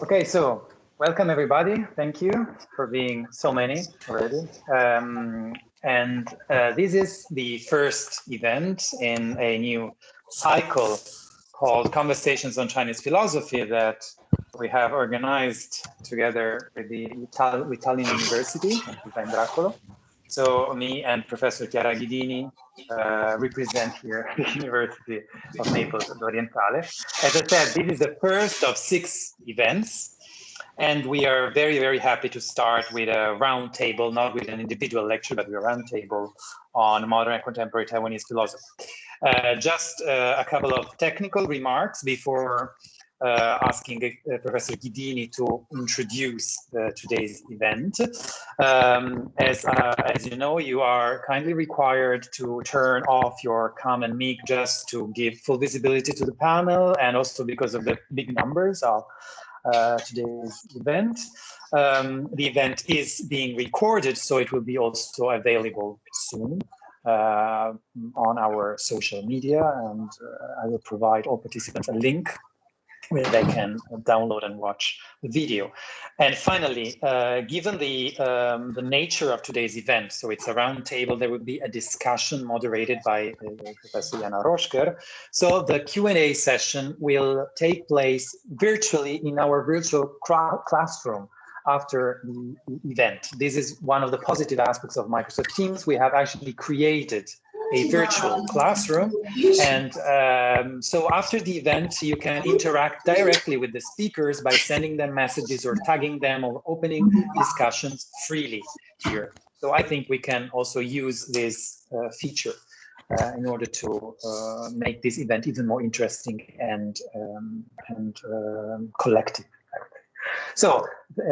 Okay, so welcome everybody. Thank you for being so many already. This is the first event in a new cycle called Conversations on Chinese Philosophy that we have organized together with the Italian University, Indraccolo. So me and Professor Chiara Ghidini represent here the University of Naples Orientale. As I said, this is the first of 6 events, and we are very, very happy to start with a round table, not with an individual lecture, but with a round table on modern and contemporary Taiwanese philosophy. Just a couple of technical remarks before asking Professor Ghidini to introduce today's event. As you know, you are kindly required to turn off your cam and mic just to give full visibility to the panel, and also because of the big numbers of today's event. The event is being recorded, so it will be also available soon on our social media, and I will provide all participants a link where they can download and watch the video. And finally, given the nature of today's event, so it's a round table, there will be a discussion moderated by Professor Jana Rošker. So the Q&A session will take place virtually in our virtual classroom after the event. This is one of the positive aspects of Microsoft Teams. We have actually created a virtual classroom. And so after the event, you can interact directly with the speakers by sending them messages or tagging them or opening discussions freely here. So I think we can also use this feature in order to make this event even more interesting and collective. So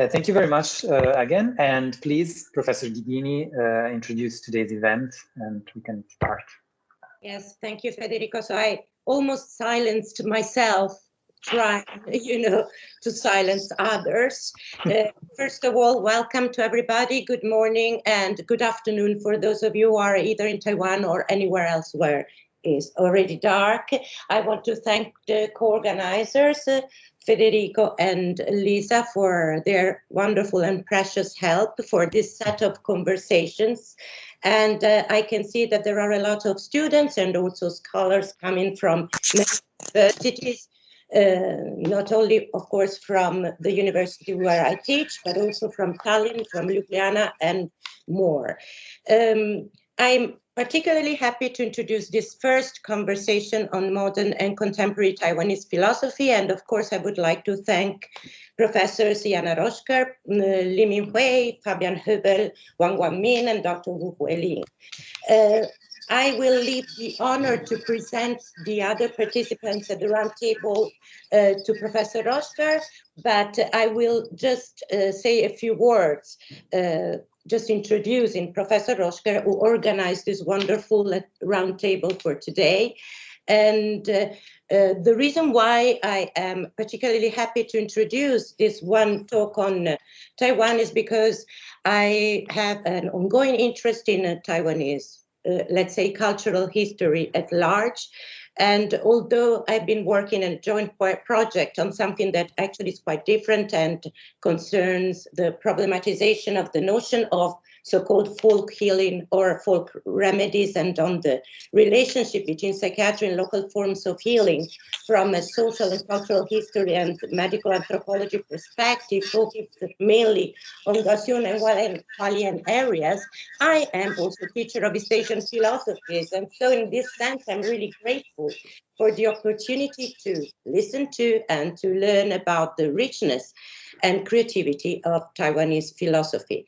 thank you very much again, and please, Professor Ghidini, introduce today's event and we can start. Yes, thank you, Federico. So I almost silenced myself, trying, to silence others. First of all, welcome to everybody. Good morning and good afternoon for those of you who are either in Taiwan or anywhere else where it's already dark. I want to thank the co-organizers, Federico and Lisa, for their wonderful and precious help for this set of conversations. And I can see that there are a lot of students and also scholars coming from universities, not only, of course, from the university where I teach, but also from Tallinn, from Ljubljana, and more. I'm particularly happy to introduce this first conversation on modern and contemporary Taiwanese philosophy. And of course, I would like to thank Professors Jana Rošker, Ming-huei, Fabian Heubel, Huang and Dr. Hui-ling. I will leave the honor to present the other participants at the roundtable to Professor Rošker, but I will just say a few words, just introducing Professor Rošker, who organized this wonderful roundtable for today. And the reason why I am particularly happy to introduce this one talk on Taiwan is because I have an ongoing interest in Taiwanese, let's say, cultural history at large. And although I've been working in a joint project on something that actually is quite different and concerns the problematization of the notion of so-called folk healing or folk remedies, and on the relationship between psychiatry and local forms of healing from a social and cultural history and medical anthropology perspective, focused mainly on Gaxion and Hualian areas, I am also a teacher of East Asian philosophies. And so in this sense, I'm really grateful for the opportunity to listen to and to learn about the richness and creativity of Taiwanese philosophy.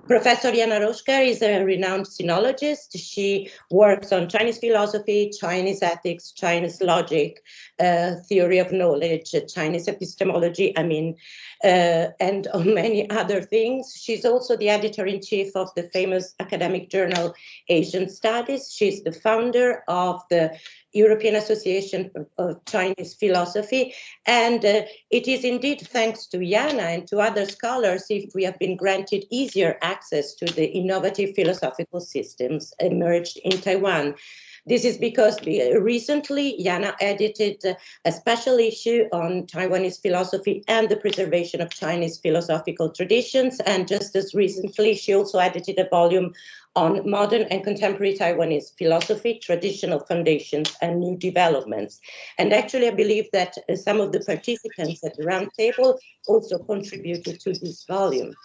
Professor Jana Rošker is a renowned sinologist. She works on Chinese philosophy, Chinese ethics, Chinese logic, theory of knowledge, Chinese epistemology, and on many other things. She's also the editor-in-chief of the famous academic journal Asian Studies. She's the founder of the European Association of Chinese Philosophy. And it is indeed thanks to Jana and to other scholars if we have been granted easier access to the innovative philosophical systems emerged in Taiwan. This is because recently Jana edited a special issue on Taiwanese philosophy and the preservation of Chinese philosophical traditions. And just as recently, she also edited a volume on modern and contemporary Taiwanese philosophy, traditional foundations, and new developments. And actually, I believe that some of the participants at the roundtable also contributed to this volume.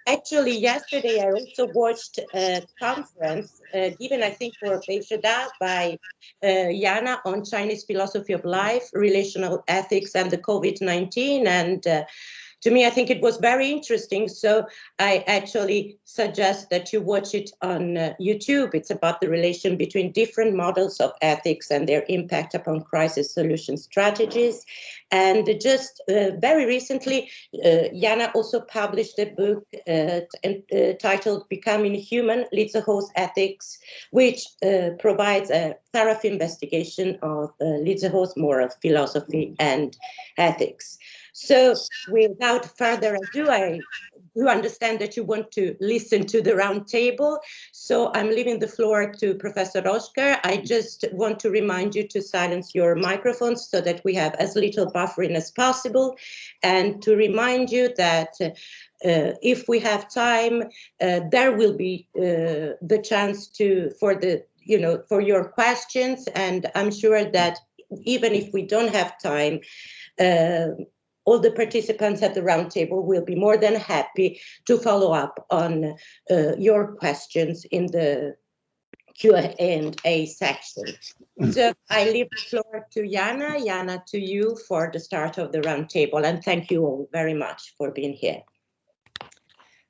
Actually, yesterday I also watched a conference given, I think, for Beishada by Jana on Chinese philosophy of life, relational ethics, and the COVID-19. And to me, I think it was very interesting. So I actually suggest that you watch it on YouTube. It's about the relation between different models of ethics and their impact upon crisis solution strategies. And just very recently, Jana also published a book titled Becoming Human, Lizheho's Ethics, which provides a thorough investigation of Lizheho's moral philosophy and ethics. So without further ado, I do understand that you want to listen to the round table. So I'm leaving the floor to Professor Rošker. I just want to remind you to silence your microphones so that we have as little buffering as possible. And to remind you that if we have time, there will be the chance for your questions. And I'm sure that even if we don't have time, all the participants at the roundtable will be more than happy to follow up on your questions in the Q&A section. So I leave the floor to Jana. Jana, to you for the start of the roundtable, and thank you all very much for being here.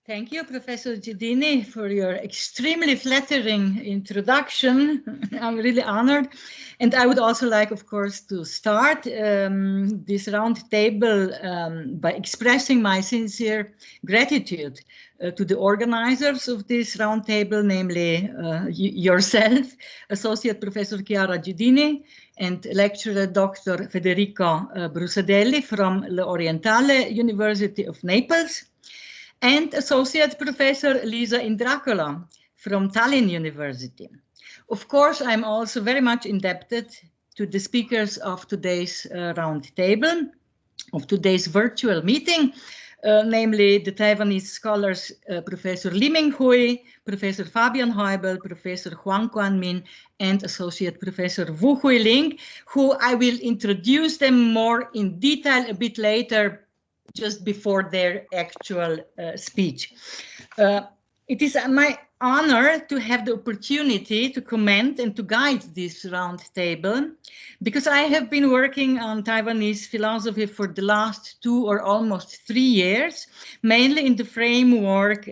Thank you, Professor Ghidini, for your extremely flattering introduction. I'm really honored. And I would also like, of course, to start this round table by expressing my sincere gratitude to the organizers of this round table, namely yourself, Associate Professor Chiara Ghidini, and lecturer Dr. Federico Brusadelli from l'Orientale University of Naples, and Associate Professor Lisa Indraccolo from Tallinn University. Of course, I'm also very much indebted to the speakers of today's round table, of today's virtual meeting, namely the Taiwanese scholars Professor Ming-huei, Professor Fabian Heubel, Professor Huang Kuan-min, and Associate Professor Hui-ling, who I will introduce them more in detail a bit later, just before their actual speech. It is my honor to have the opportunity to comment and to guide this round table, because I have been working on Taiwanese philosophy for the last 2 or almost 3 years, mainly in the framework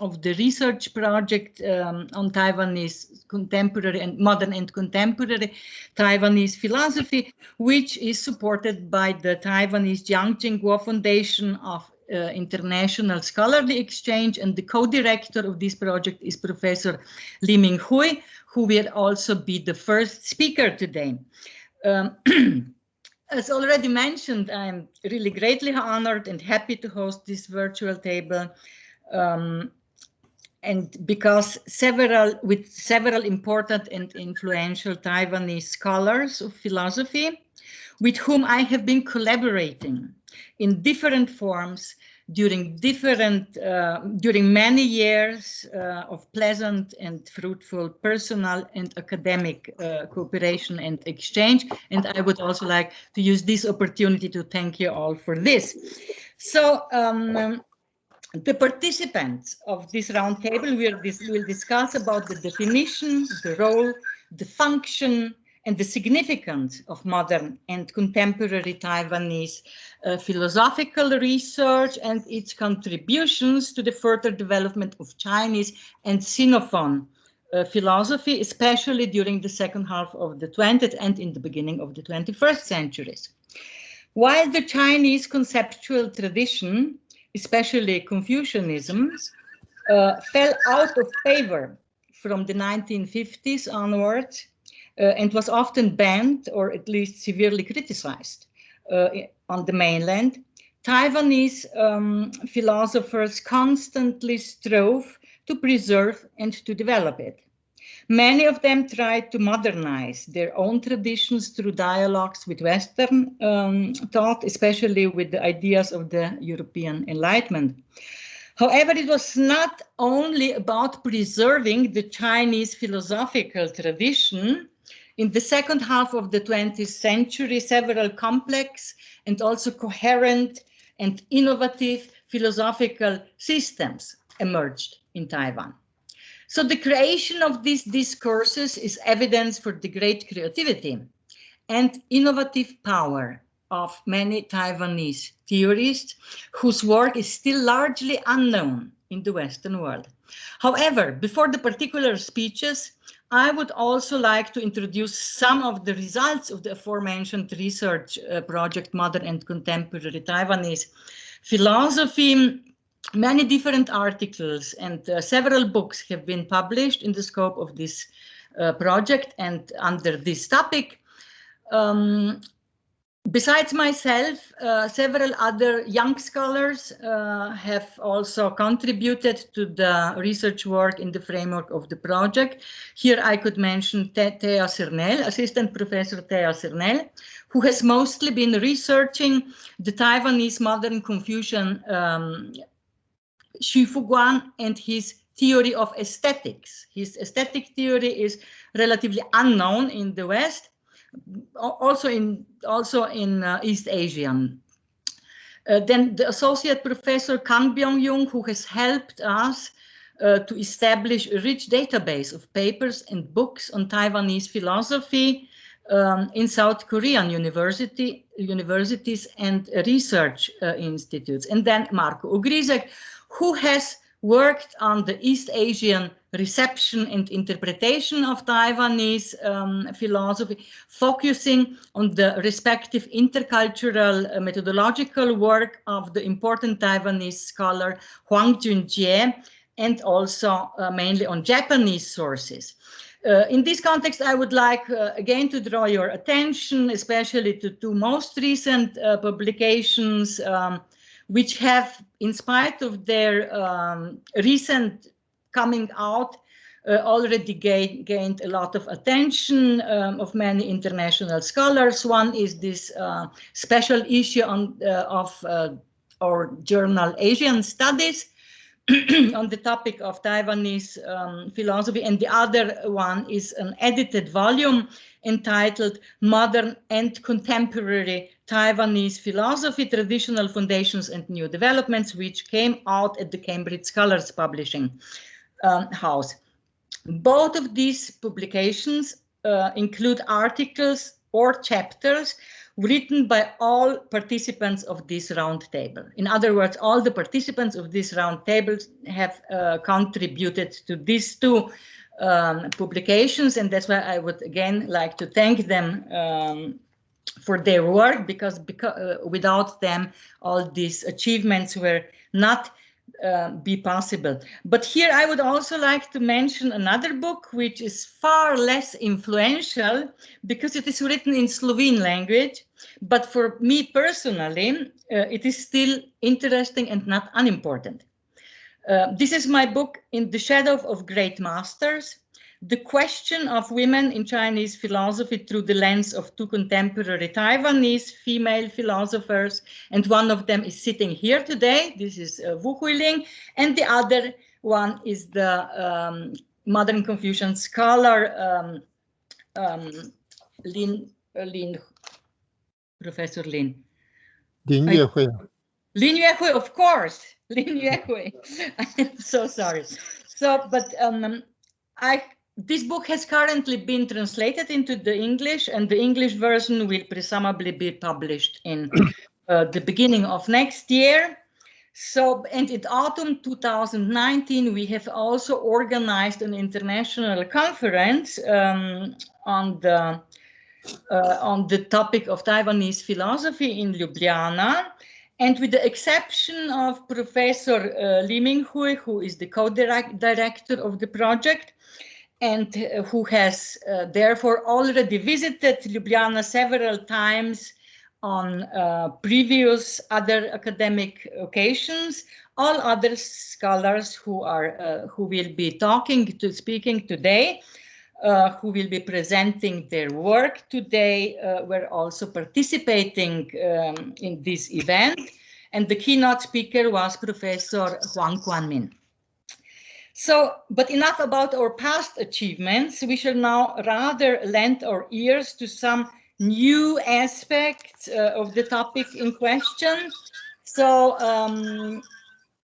of the research project on Taiwanese contemporary and modern and contemporary Taiwanese philosophy, which is supported by the Taiwanese Jiang Jingguo Foundation of International Scholarly Exchange, and the co-director of this project is Professor Ming-huei, who will also be the first speaker today. As already mentioned, I'm really greatly honored and happy to host this virtual table, and because with several important and influential Taiwanese scholars of philosophy, with whom I have been collaborating in different forms during many years of pleasant and fruitful personal and academic cooperation and exchange. And I would also like to use this opportunity to thank you all for this. So the participants of this roundtable will discuss about the definition, the role, the function, and the significance of modern and contemporary Taiwanese philosophical research and its contributions to the further development of Chinese and Sinophone philosophy, especially during the second half of the 20th and in the beginning of the 21st centuries. While the Chinese conceptual tradition, especially Confucianism, fell out of favor from the 1950s onwards, and was often banned or at least severely criticized on the mainland, Taiwanese philosophers constantly strove to preserve and to develop it. Many of them tried to modernize their own traditions through dialogues with Western thought, especially with the ideas of the European Enlightenment. However, it was not only about preserving the Chinese philosophical tradition. In the second half of the 20th century, several complex and also coherent and innovative philosophical systems emerged in Taiwan. So the creation of these discourses is evidence for the great creativity and innovative power of many Taiwanese theorists whose work is still largely unknown in the Western world. However, before the particular speeches, I would also like to introduce some of the results of the aforementioned research project, Modern and Contemporary Taiwanese Philosophy. Many different articles and several books have been published in the scope of this project and under this topic. Besides myself, several other young scholars have also contributed to the research work in the framework of the project. Here I could mention Thea Sernel, Assistant Professor Thea Sernel, who has mostly been researching the Taiwanese modern Confucian Xu Fuguan and his theory of aesthetics. His aesthetic theory is relatively unknown in the West, also in East Asian. Then the associate professor Kang Byung-yung, who has helped us to establish a rich database of papers and books on Taiwanese philosophy in South Korean universities and research institutes. And then Marko Ogrizek, who has worked on the East Asian reception and interpretation of Taiwanese philosophy, focusing on the respective intercultural methodological work of the important Taiwanese scholar Huang Junjie, and also mainly on Japanese sources. In this context, I would like again to draw your attention, especially to two most recent publications, which have, in spite of their recent coming out, already gained a lot of attention of many international scholars. One is this special issue of our journal Asian Studies on the topic of Taiwanese philosophy, and the other one is an edited volume entitled Modern and Contemporary Taiwanese Philosophy, Traditional Foundations and New Developments, which came out at the Cambridge Scholars Publishing House. Both of these publications include articles or chapters written by all participants of this roundtable. In other words, all the participants of this roundtable have contributed to these two publications, and that's why I would again like to thank them for their work, because without them all these achievements were not be possible. But here I would also like to mention another book which is far less influential because it is written in Slovene language, but for me personally it is still interesting and not unimportant. This is my book, In the Shadow of Great Masters, The Question of Women in Chinese Philosophy Through the Lens of Two Contemporary Taiwanese Female Philosophers, and one of them is sitting here today. This is Hui-ling, and the other one is the modern Confucian scholar Professor Lin. Lin Yuehui. Lin Yuehui, of course. Lin Yuehui. I'm so sorry. So, but this book has currently been translated into the English, and the English version will presumably be published in the beginning of next year. So, and in autumn 2019, we have also organized an international conference on the topic of Taiwanese philosophy in Ljubljana. And with the exception of Professor Ming-huei, who is the co-director of the project, and who has therefore already visited Ljubljana several times on previous other academic occasions, all other scholars who will be speaking today who will be presenting their work today, were also participating in this event. And the keynote speaker was Professor Kuan-min. So, but enough about our past achievements. We shall now rather lend our ears to some new aspects of the topic in question. So,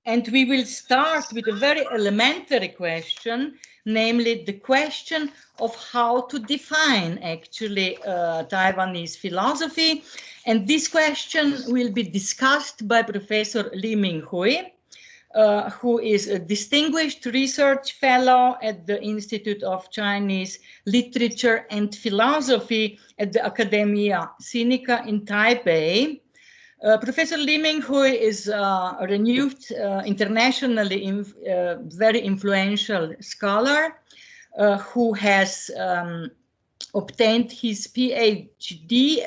and we will start with a very elementary question, namely the question of how to define actually Taiwanese philosophy. And this question will be discussed by Professor Ming-huei, who is a distinguished research fellow at the Institute of Chinese Literature and Philosophy at the Academia Sinica in Taipei. Professor Ming-huei is a renowned, internationally very influential scholar who has obtained his PhD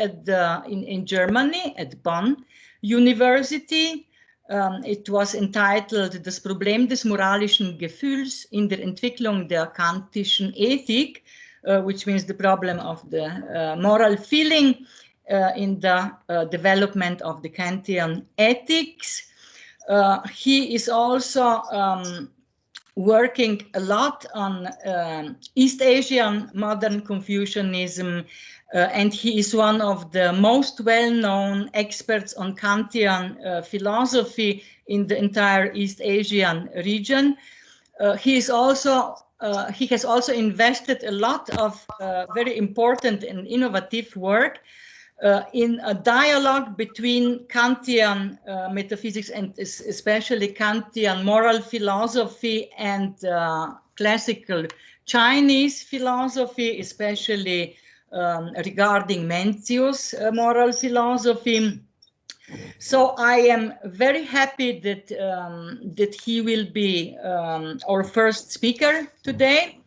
in Germany at Bonn University. It was entitled Das Problem des moralischen Gefühls in der Entwicklung der kantischen Ethik, which means the problem of the moral feeling in the development of the Kantian ethics. He is also working a lot on East Asian modern Confucianism, and he is one of the most well-known experts on Kantian philosophy in the entire East Asian region. He has also invested a lot of very important and innovative work in a dialogue between Kantian metaphysics and especially Kantian moral philosophy and classical Chinese philosophy, especially regarding Mencius moral philosophy. So I am very happy that that he will be our first speaker today,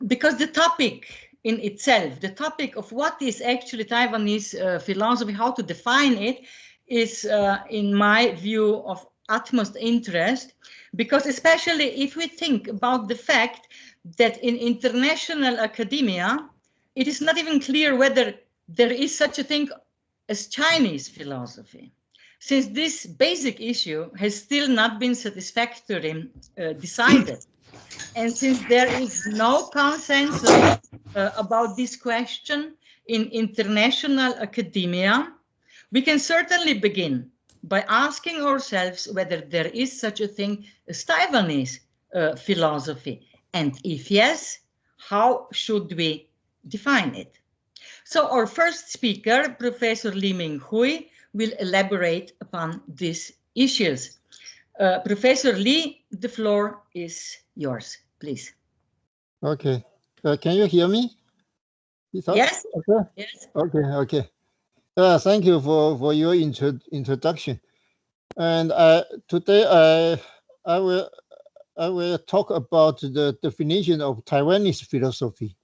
because the topic in itself, the topic of what is actually Taiwanese philosophy, how to define it, is in my view of utmost interest, because especially if we think about the fact that in international academia, it is not even clear whether there is such a thing as Chinese philosophy, since this basic issue has still not been satisfactorily decided. And since there is no consensus about this question in international academia, we can certainly begin by asking ourselves whether there is such a thing as Taiwanese philosophy, and if yes, how should we define it? So our first speaker, Professor Ming-huei, will elaborate upon these issues. Professor Li, the floor is yours, please. Okay. Can you hear me? Yes. Okay. Yes. Okay. Thank you for your introduction. And today I will talk about the definition of Taiwanese philosophy.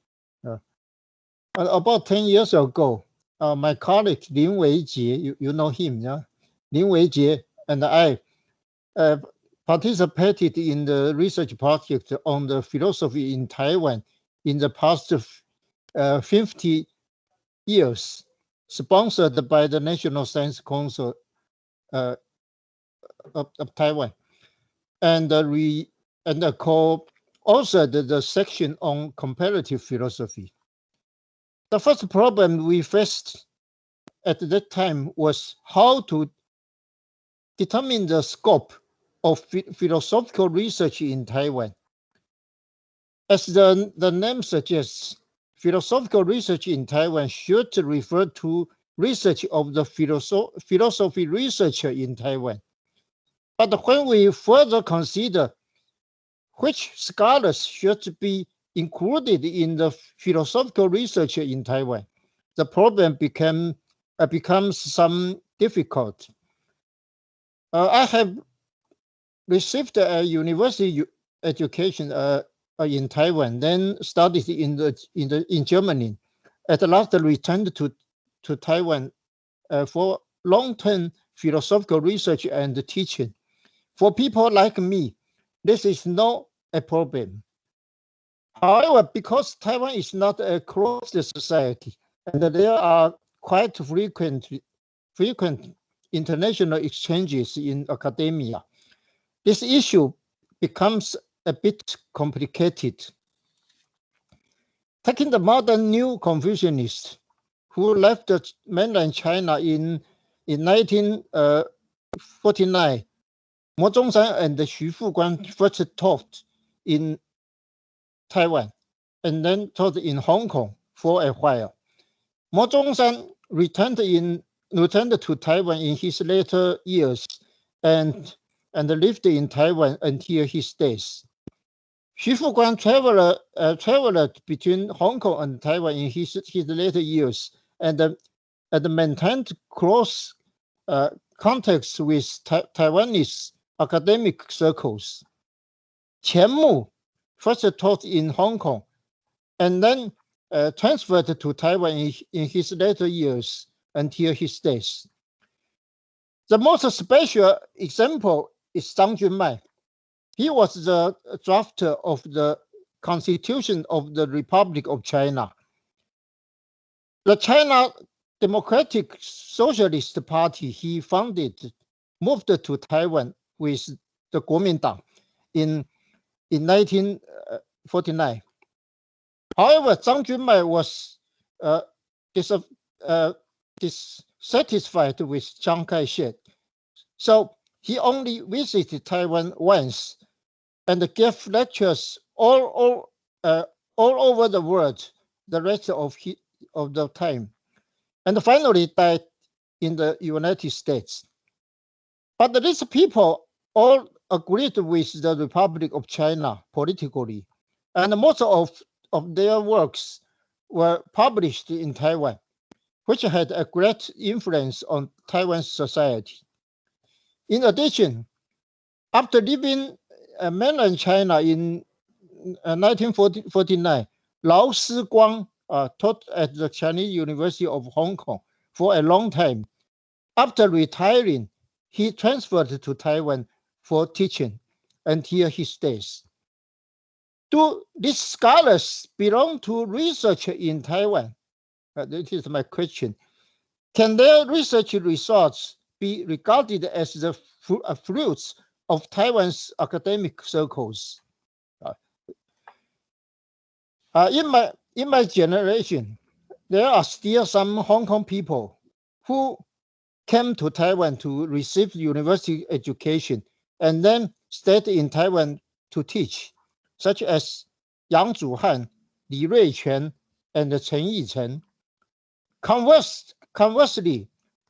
About 10 years ago, my colleague Lin Weijie, you know him, yeah? Lin Weijie and I participated in the research project on the philosophy in Taiwan in the past 50 years, sponsored by the National Science Council of Taiwan, and co-authored the section on comparative philosophy. The first problem we faced at that time was how to determine the scope of philosophical research in Taiwan. As the name suggests, philosophical research in Taiwan should refer to research of the philosophy researcher in Taiwan. But when we further consider which scholars should be included in the philosophical research in Taiwan, the problem becomes some difficult. I have received a university education in Taiwan, then studied in Germany. At last, returned to Taiwan for long-term philosophical research and teaching. For people like me, this is not a problem. However, because Taiwan is not a closed society, and there are quite frequent international exchanges in academia, this issue becomes a bit complicated. Taking the modern new Confucianists who left mainland China in 1949, Mo Zhongshan and Xu Fuguan first taught in Taiwan and then taught in Hong Kong for a while. Mo Zhongshan returned to Taiwan in his later years and lived in Taiwan until his death. Xu Fuguan traveled between Hong Kong and Taiwan in his later years and maintained close contacts with Taiwanese academic circles. Qian Mu first taught in Hong Kong and then transferred to Taiwan in his later years until his death. The most special example is Zhang Junmai. He was the drafter of the Constitution of the Republic of China. The China Democratic Socialist Party he founded moved to Taiwan with the Kuan-min in 1949. However, Zhang Junmai was dissatisfied with Chiang Kai-shek, so he only visited Taiwan once and gave lectures all over the world the rest of the time, and finally died in the United States. But these people all agreed with the Republic of China politically, and most of their works were published in Taiwan, which had a great influence on Taiwan's society. In addition, after leaving mainland China in 1949, Lao Si-guang taught at the Chinese University of Hong Kong for a long time. After retiring, he transferred to Taiwan for teaching until his death. Do these scholars belong to research in Taiwan? This is my question. Can their research results be regarded as the fruits of Taiwan's academic circles? In my generation, there are still some Hong Kong people who came to Taiwan to receive university education and then stayed in Taiwan to teach, such as Yang Zuhan, Li Ruiquan, and Chen Yichen. Conversely,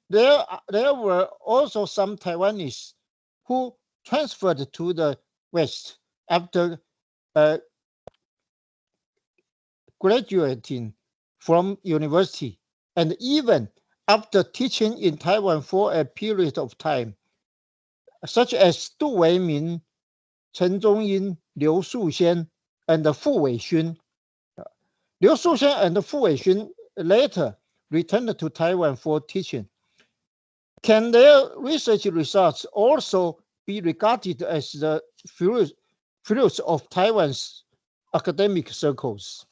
there were also some Taiwanese who transferred to the West after graduating from university, and even after teaching in Taiwan for a period of time, such as Du Weimin, Chen Zhongyin, Liu Suxian, and Fu Weixun. Liu Suxian and Fu Weixun later returned to Taiwan for teaching. Can their research results also be regarded as the fruits of Taiwan's academic circles?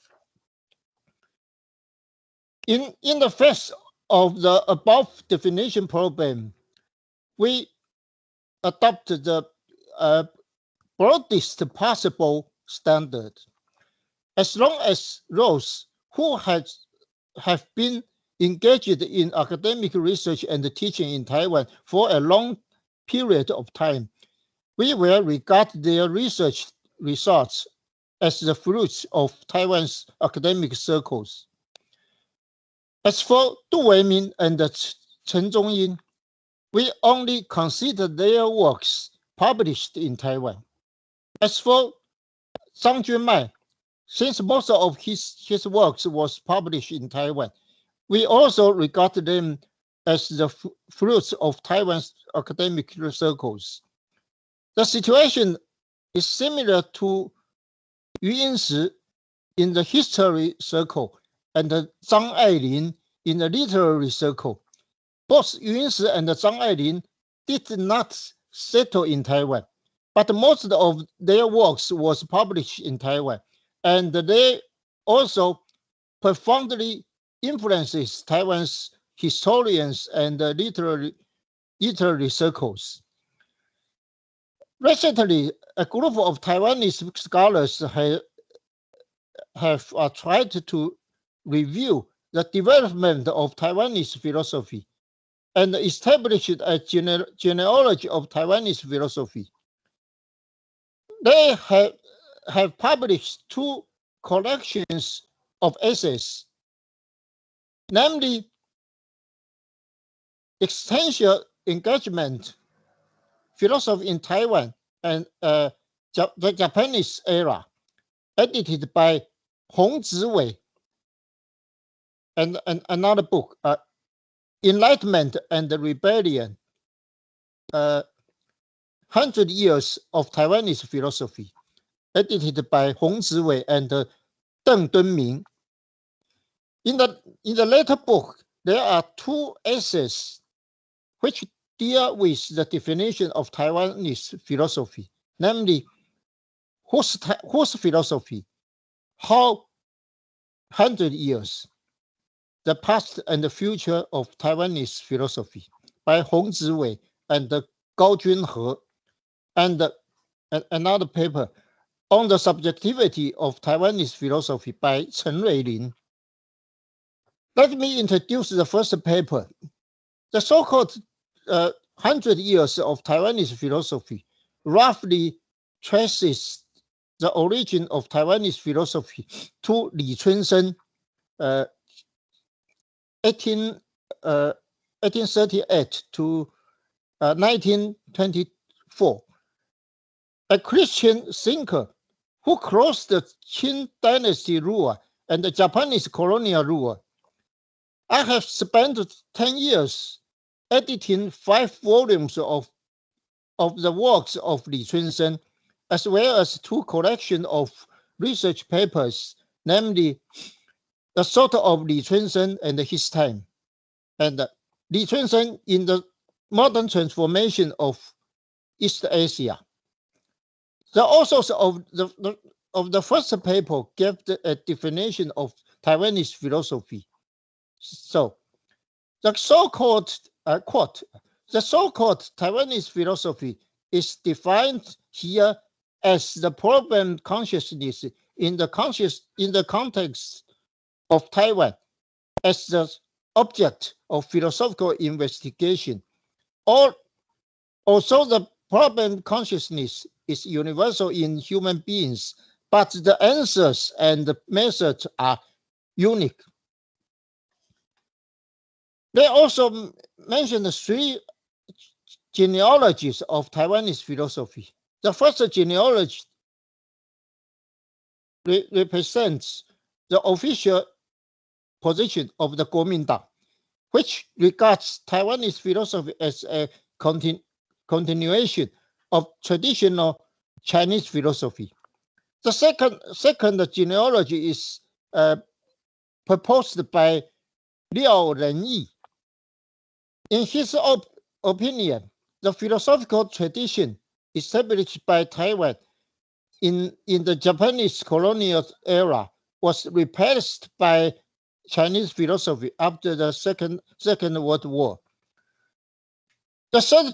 In the face of the above definition problem, we adopted the broadest possible standard. As long as those who have been engaged in academic research and teaching in Taiwan for a long period of time, we will regard their research results as the fruits of Taiwan's academic circles. As for Du Weimin and Chen Zhongyin, we only consider their works published in Taiwan. As for Zhang Junmai, since most of his works was published in Taiwan, we also regard them as the fruits of Taiwan's academic circles. The situation is similar to Yu Yinshi in the history circle and Zhang Ailin in the literary circle. Both Yu Yinshi and Zhang Ailin did not settle in Taiwan, but most of their works was published in Taiwan, and they also profoundly influences Taiwan's historians and literary circles. Recently, a group of Taiwanese scholars have tried to review the development of Taiwanese philosophy and established a genealogy of Taiwanese philosophy. They have published 2 collections of essays, namely Existential Engagement, Philosophy in Taiwan and the Japanese Era, edited by Ming-huei, and another book, Enlightenment and Rebellion, 100 Years of Taiwanese Philosophy, edited by Ming-huei and Deng Dunming. In the latter book, there are 2 essays which deal with the definition of Taiwanese philosophy, namely whose philosophy, how 100 years, the past and the future of Taiwanese philosophy, by Ming-huei and Gao Junhe, and another paper on the subjectivity of Taiwanese philosophy by Chen Ruilin. Let me introduce the first paper. The so-called 100 Years of Taiwanese Philosophy roughly traces the origin of Taiwanese philosophy to Li Chunsheng, 1838 to 1924, a Christian thinker who crossed the Qing dynasty rule and the Japanese colonial rule. I have spent 10 years editing 5 volumes of the works of Li Chunsheng, as well as 2 collections of research papers, namely The Thought of Li Chunsheng and His Time, and Li Chunsheng in the Modern Transformation of East Asia. The authors of the first paper gave a definition of Taiwanese philosophy. So, the so-called quote, the so-called Taiwanese philosophy is defined here as the problem consciousness in the context of Taiwan as the object of philosophical investigation. Also, the problem consciousness is universal in human beings, but the answers and the methods are unique. They also mentioned 3 genealogies of Taiwanese philosophy. The first genealogy represents the official position of the Kuan-min, which regards Taiwanese philosophy as a continuation of traditional Chinese philosophy. The second genealogy is proposed by Liao Renyi. In his opinion, the philosophical tradition established by Taiwan in the Japanese colonial era was replaced by Chinese philosophy after the Second World War. The third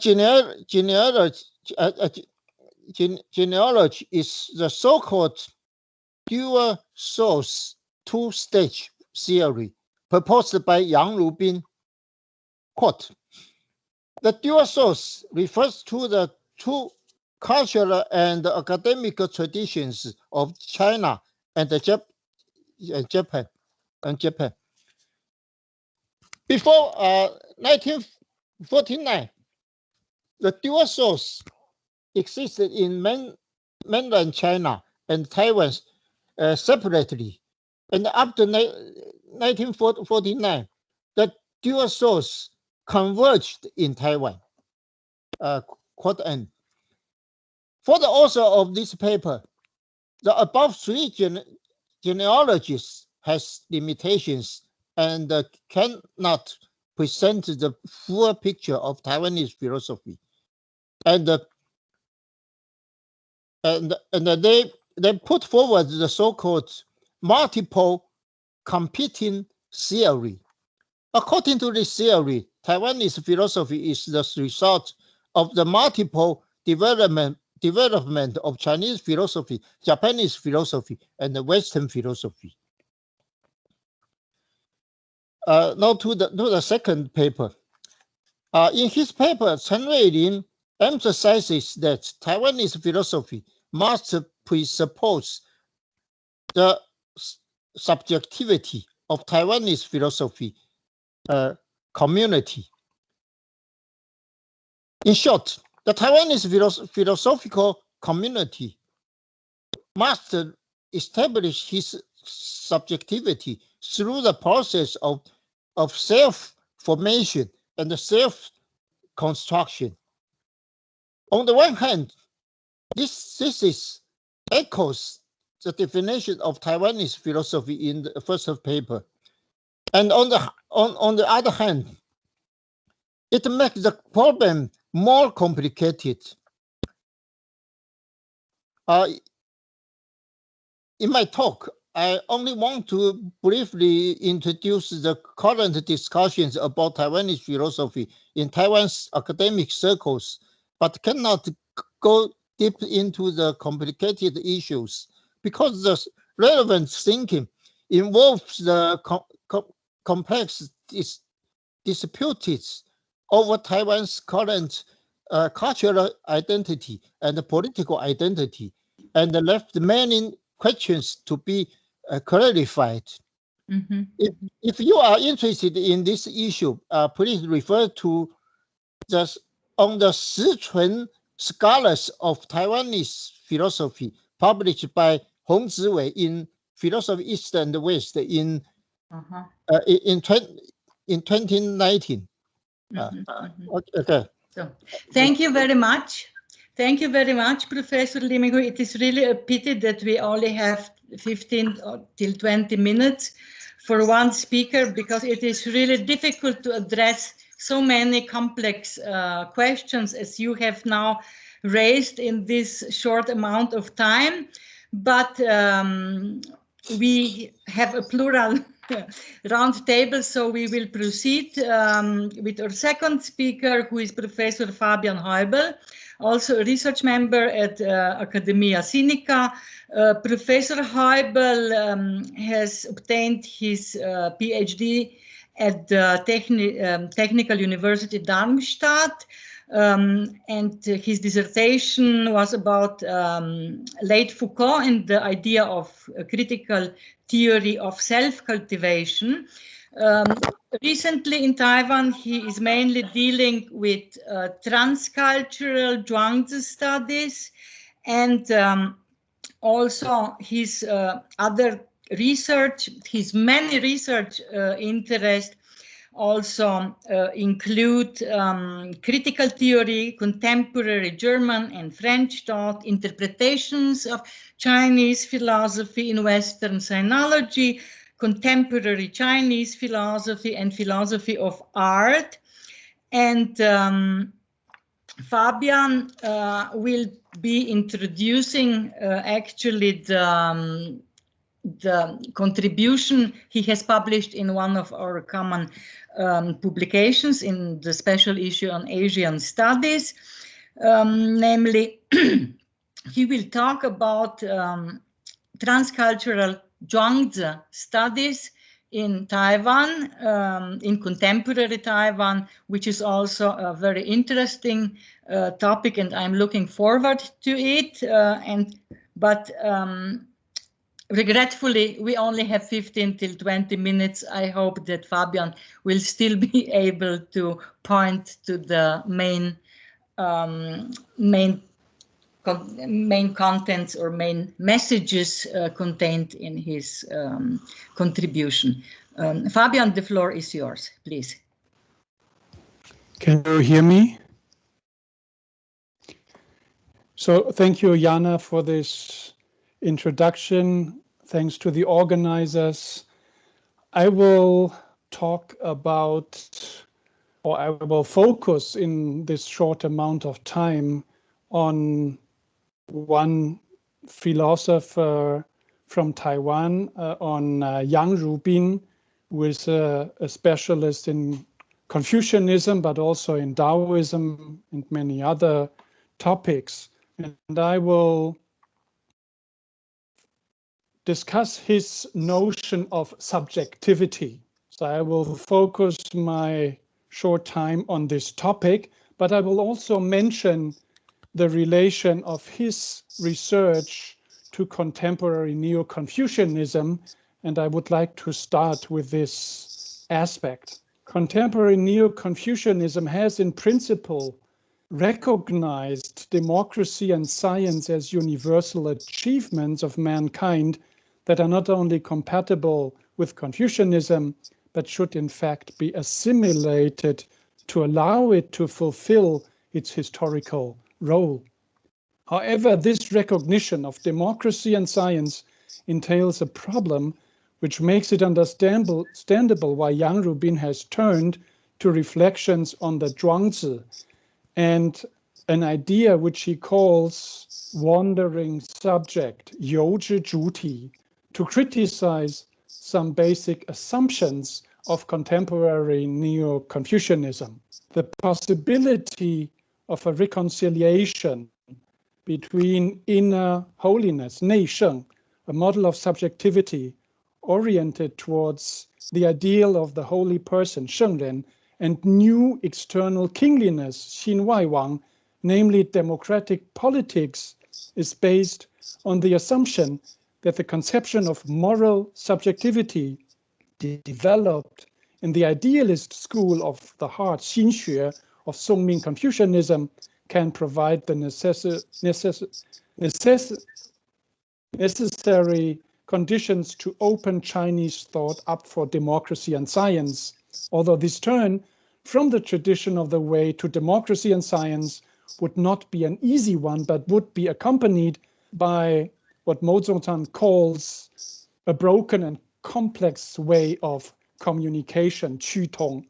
genealogy is the so-called dual source 2-stage theory proposed by Yang Rubin. Quote, the dual source refers to the 2 cultural and academic traditions of China and Japan. Before 1949, the dual source existed in mainland China and Taiwan separately. And after 1949, the dual source converged in Taiwan. Quote end. For the author of this paper, the above 3 genealogies has limitations and cannot present the full picture of Taiwanese philosophy. And they they put forward the so-called multiple competing theory. According to this theory, Taiwanese philosophy is the result of the multiple development of Chinese philosophy, Japanese philosophy, and the Western philosophy. Now to the second paper. In his paper, Chen Hui-ling emphasizes that Taiwanese philosophy must presuppose the subjectivity of Taiwanese philosophy community. In short, the Taiwanese philosophical community must establish his subjectivity through the process of self-formation and self-construction. On the one hand, this echoes the definition of Taiwanese philosophy in the first paper. And on the other hand, it makes the problem more complicated. In my talk, I only want to briefly introduce the current discussions about Taiwanese philosophy in Taiwan's academic circles, but cannot go deep into the complicated issues because the relevant thinking involves the complex disputes over Taiwan's current cultural identity and political identity, and left many questions to be clarified. Mm-hmm. If you are interested in this issue, please refer to on the Sichuan Scholars of Taiwanese Philosophy, published by Hong Ziwei in Philosophy East and West in 2019. Okay. So, thank you very much. Thank you very much, Professor Ming-huei. It is really a pity that we only have 15 till 20 minutes for one speaker, because it is really difficult to address so many complex questions as you have now raised in this short amount of time. But we have a plural round table, so we will proceed with our second speaker, who is Professor Fabian Heubel, also a research member at Academia Sinica. Professor Heubel has obtained his PhD at the Technical University Darmstadt, and his dissertation was about late Foucault and the idea of a critical theory of self-cultivation. Recently in Taiwan, he is mainly dealing with transcultural Zhuangzi studies, and also his other research, his many research interests also include critical theory, contemporary German and French thought, interpretations of Chinese philosophy in Western sinology, contemporary Chinese philosophy, and philosophy of art. And Fabian will be introducing actually the contribution he has published in one of our common publications in the special issue on Asian studies. Namely, he will talk about transcultural Zhuangzi studies in Taiwan, in contemporary Taiwan, which is also a very interesting topic, and I'm looking forward to it. But regretfully, we only have 15 till 20 minutes. I hope that Fabian will still be able to point to the main contents or main messages contained in his contribution. Fabian, the floor is yours, please. Can you hear me? So thank you, Jana, for this introduction. Thanks to the organizers. I will talk about, or I will focus in this short amount of time on one philosopher from Taiwan, on Yang Rubin, who is a specialist in Confucianism, but also in Taoism and many other topics. And I will discuss his notion of subjectivity. So I will focus my short time on this topic, but I will also mention the relation of his research to contemporary Neo-Confucianism, and I would like to start with this aspect. Contemporary Neo-Confucianism has in principle recognized democracy and science as universal achievements of mankind that are not only compatible with Confucianism, but should in fact be assimilated to allow it to fulfill its historical role. However, this recognition of democracy and science entails a problem which makes it understandable why Yang Rubin has turned to reflections on the Zhuangzi and an idea which he calls wandering subject, 有之主体, to criticize some basic assumptions of contemporary Neo-Confucianism. The possibility of a reconciliation between inner holiness, 内圣, a model of subjectivity oriented towards the ideal of the holy person, 圣人, and new external kingliness, 新外王, namely democratic politics, is based on the assumption that the conception of moral subjectivity developed in the idealist school of the heart, 心学, of Songming Confucianism, can provide the necessary conditions to open Chinese thought up for democracy and science. Although this turn from the tradition of the way to democracy and science would not be an easy one, but would be accompanied by what Mo Zongtan calls a broken and complex way of communication, 趋同.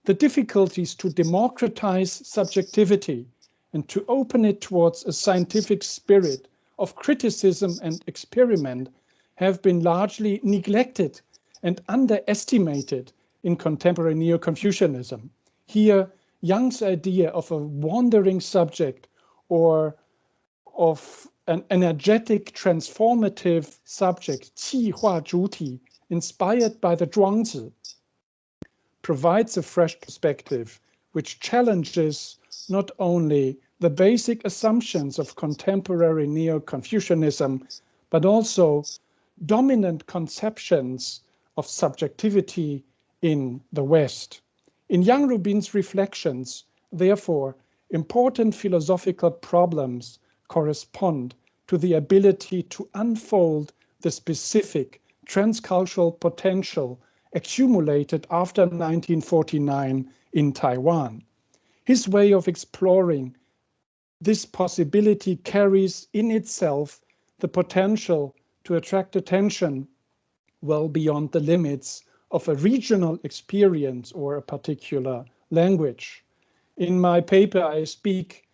The difficulties to democratize subjectivity and to open it towards a scientific spirit of criticism and experiment have been largely neglected and underestimated in contemporary Neo-Confucianism. Here, Yang's idea of a wandering subject or of an energetic, transformative subject, 气化主体, inspired by the Zhuangzi, provides a fresh perspective which challenges not only the basic assumptions of contemporary Neo-Confucianism, but also dominant conceptions of subjectivity in the West. In Yang Rubin's reflections, therefore, important philosophical problems correspond to the ability to unfold the specific transcultural potential accumulated after 1949 in Taiwan. His way of exploring this possibility carries in itself the potential to attract attention well beyond the limits of a regional experience or a particular language. In my paper, I speak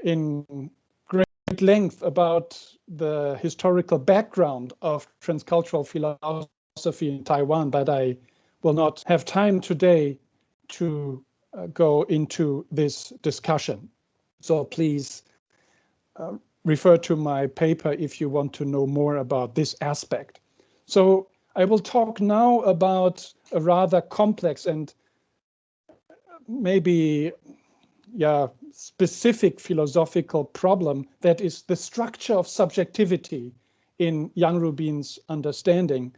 in great length about the historical background of transcultural philosophy in Taiwan, but I will not have time today to go into this discussion. So please refer to my paper if you want to know more about this aspect. So I will talk now about a rather complex and maybe specific philosophical problem that is the structure of subjectivity in Yang Rubin's understanding.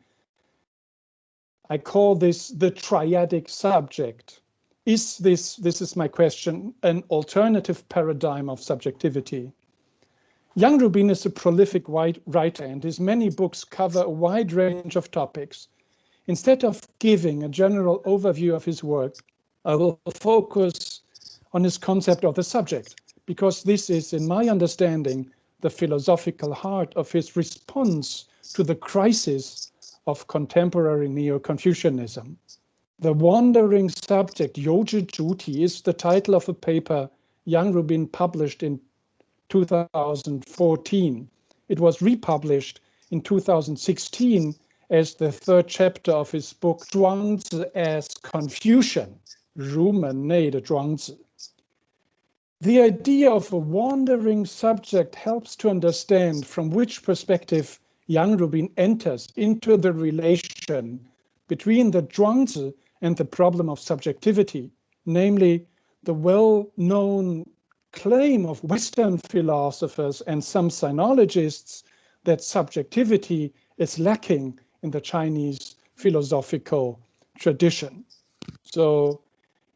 I call this the triadic subject. Is this is my question, an alternative paradigm of subjectivity? Yang Rubin is a prolific writer, and his many books cover a wide range of topics. Instead of giving a general overview of his work, I will focus on his concept of the subject, because this is, in my understanding, the philosophical heart of his response to the crisis of contemporary Neo-Confucianism. The wandering subject, 有之主体, is the title of a paper Yang Rubin published in 2014. It was republished in 2016 as the third chapter of his book, Zhuangzi as Confucian, 儒门内的庄子. The idea of a wandering subject helps to understand from which perspective Yang Rubin enters into the relation between the Zhuangzi and the problem of subjectivity, namely the well-known claim of Western philosophers and some sinologists that subjectivity is lacking in the Chinese philosophical tradition. So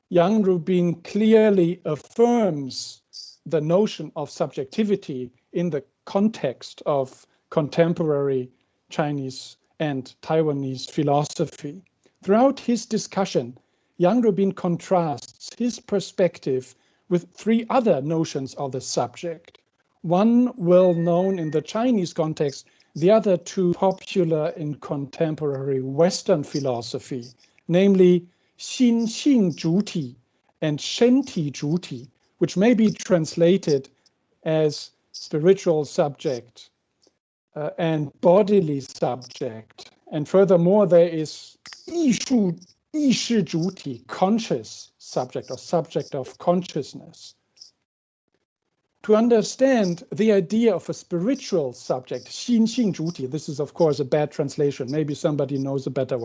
Yang Rubin clearly affirms the notion of subjectivity in the context of contemporary Chinese and Taiwanese philosophy. Throughout his discussion, Yang Rubin contrasts his perspective with three other notions of the subject. One well known in the Chinese context, the other two popular in contemporary Western philosophy, namely 心性主体 and 身体主体, which may be translated as spiritual subject and bodily subject. And furthermore, there is 意识主体, conscious subject or subject of consciousness. To understand the idea of a spiritual subject, 心性主体, this is of course a bad translation, maybe somebody knows a better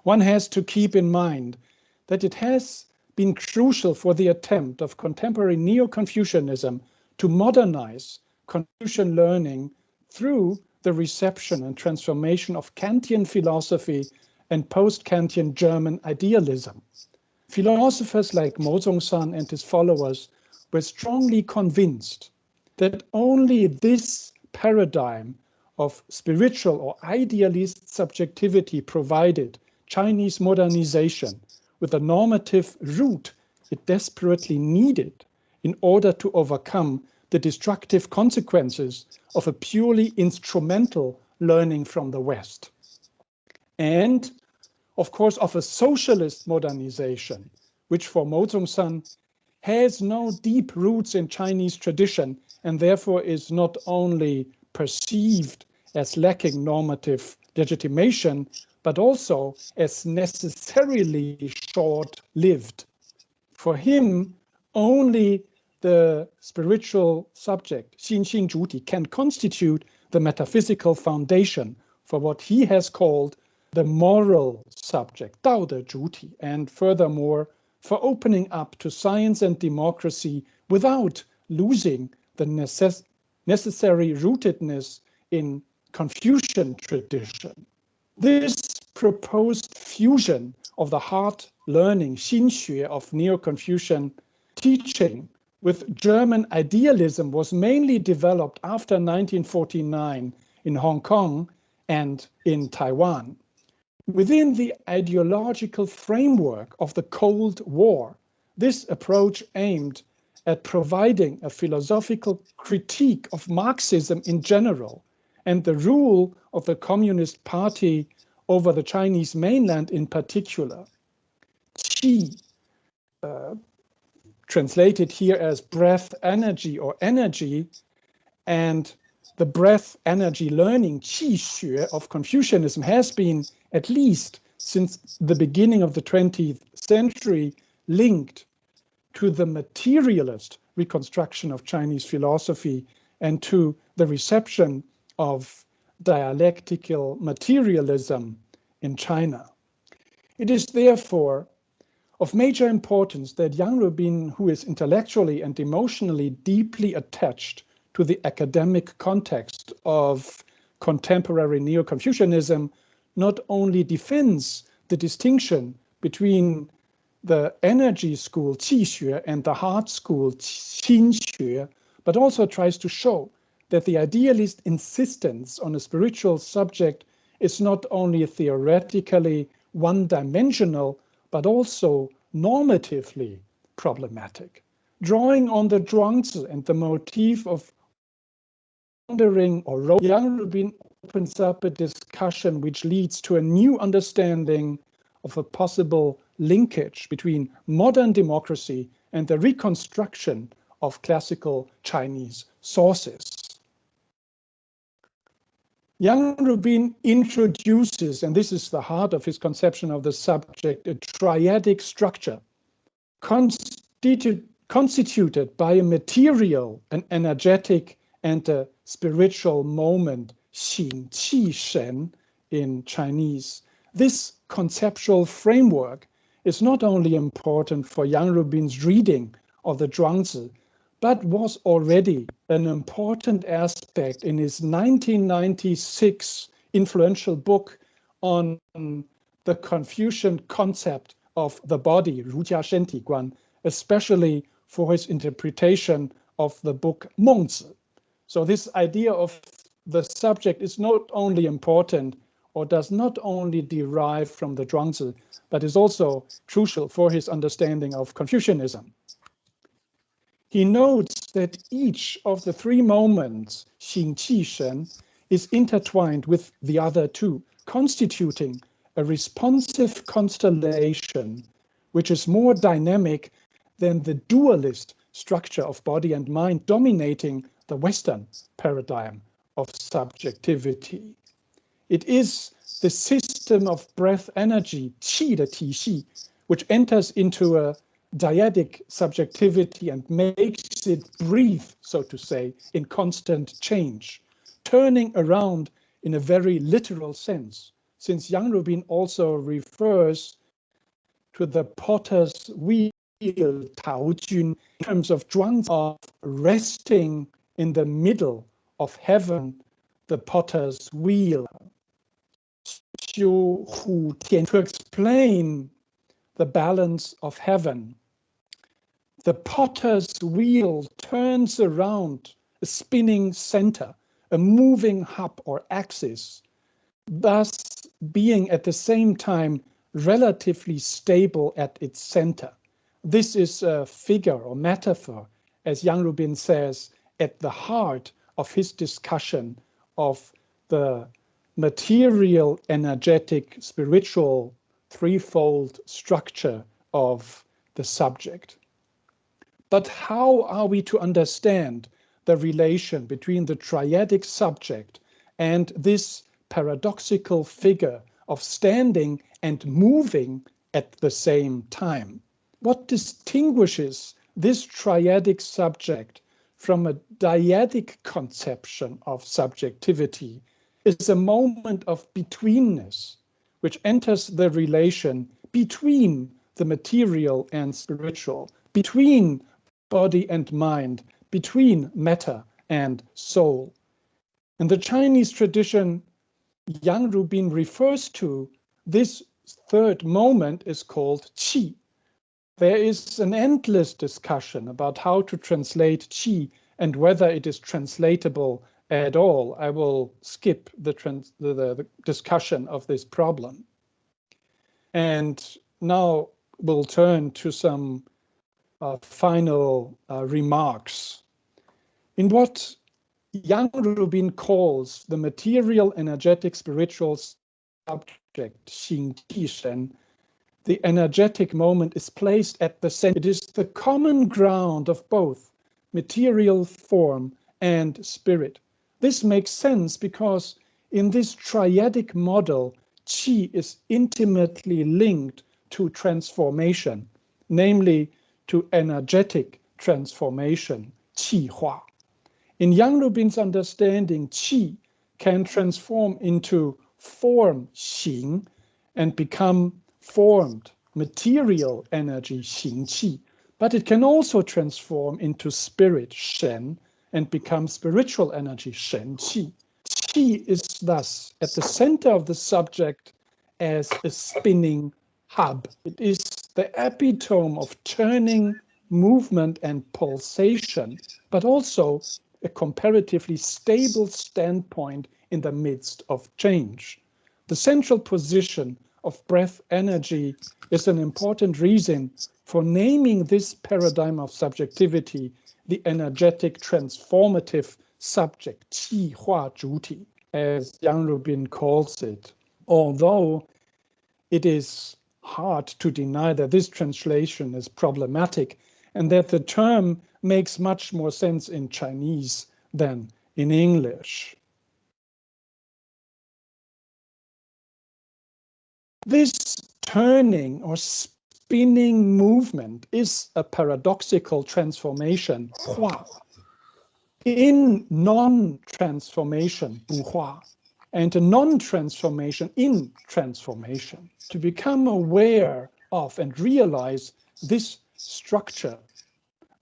one has to keep in mind that it has been crucial for the attempt of contemporary Neo-Confucianism to modernize Confucian learning through the reception and transformation of Kantian philosophy and post-Kantian German idealism. Philosophers like Mo Zongsan and his followers were strongly convinced that only this paradigm of spiritual or idealist subjectivity provided Chinese modernization with the normative root it desperately needed in order to overcome the destructive consequences of a purely instrumental learning from the West. And, of course, of a socialist modernization, which for Mo Zongsan has no deep roots in Chinese tradition and therefore is not only perceived as lacking normative legitimation, but also as necessarily short-lived. For him, only the spiritual subject, 心性主体, can constitute the metaphysical foundation for what he has called the moral subject, 道德主体, and furthermore, for opening up to science and democracy without losing the necessary rootedness in Confucian tradition. This proposed fusion of the hard learning, 心学, of Neo-Confucian teaching with German idealism was mainly developed after 1949 in Hong Kong and in Taiwan. Within the ideological framework of the Cold War, this approach aimed at providing a philosophical critique of Marxism in general and the rule of the Communist Party over the Chinese mainland in particular. Qi, translated here as breath energy or energy, and the breath energy learning, 气学, of Confucianism has been, at least since the beginning of the 20th century, linked to the materialist reconstruction of Chinese philosophy and to the reception of dialectical materialism in China. It is therefore of major importance that Yang Rubin, who is intellectually and emotionally deeply attached to the academic context of contemporary Neo-Confucianism, not only defends the distinction between the energy school, 气学, and the heart school, 心学, but also tries to show that the idealist insistence on a spiritual subject is not only theoretically one-dimensional, but also normatively problematic. Drawing on the Zhuangzi and the motif of wandering or Yang Rubin opens up a discussion which leads to a new understanding of a possible linkage between modern democracy and the reconstruction of classical Chinese sources. Yang Rubin introduces, and this is the heart of his conception of the subject, a triadic structure constituted by a material, an energetic, and a spiritual moment, 形气神 in Chinese. This conceptual framework is not only important for Yang Rubin's reading of the Zhuangzi, but was already an important aspect in his 1996 influential book on the Confucian concept of the body, 儒家身体观, especially for his interpretation of the book 孟子. So this idea of the subject is not only important or does not only derive from the Zhuangzi, but is also crucial for his understanding of Confucianism. He notes that each of the three moments, 形气神, is intertwined with the other two, constituting a responsive constellation which is more dynamic than the dualist structure of body and mind dominating the Western paradigm of subjectivity. It is the system of breath energy, qi 的体系, which enters into a dyadic subjectivity and makes it breathe, so to say, in constant change, turning around in a very literal sense, since Yang Rubin also refers to the potter's wheel, Taojun, in terms of Zhuangzi, of resting in the middle of heaven, the potter's wheel. To explain the balance of heaven, the potter's wheel turns around a spinning center, a moving hub or axis, thus being at the same time relatively stable at its center. This is a figure or metaphor, as Yang Rubin says, at the heart of his discussion of the material, energetic, spiritual, threefold structure of the subject. But how are we to understand the relation between the triadic subject and this paradoxical figure of standing and moving at the same time? What distinguishes this triadic subject from a dyadic conception of subjectivity is a moment of betweenness, which enters the relation between the material and spiritual, between body and mind, between matter and soul. In the Chinese tradition, Yang Rubin refers to this third moment is called qi. There is an endless discussion about how to translate qi and whether it is translatable at all. I will skip the discussion of this problem. And now we'll turn to some final remarks. In what Yang Rubin calls the material, energetic, spiritual subject, 形气神, the energetic moment is placed at the center. It is the common ground of both material form and spirit. This makes sense because in this triadic model, qi is intimately linked to transformation, namely to energetic transformation, qi hua. In Yang Rubin's understanding, qi can transform into form, xing, and become formed material energy, xing qi, but it can also transform into spirit, shen, and become spiritual energy, shen qi. Qi is thus at the center of the subject as a spinning hub. It is the epitome of turning, movement, and pulsation, but also a comparatively stable standpoint in the midst of change. The central position of breath energy is an important reason for naming this paradigm of subjectivity the energetic transformative subject, qi hua zhuti, as Yang Rubin calls it. Although it is hard to deny that this translation is problematic and that the term makes much more sense in Chinese than in English. This turning or spinning movement is a paradoxical transformation, hua, in non-transformation, buhua, and a non-transformation in transformation. To become aware of and realize this structure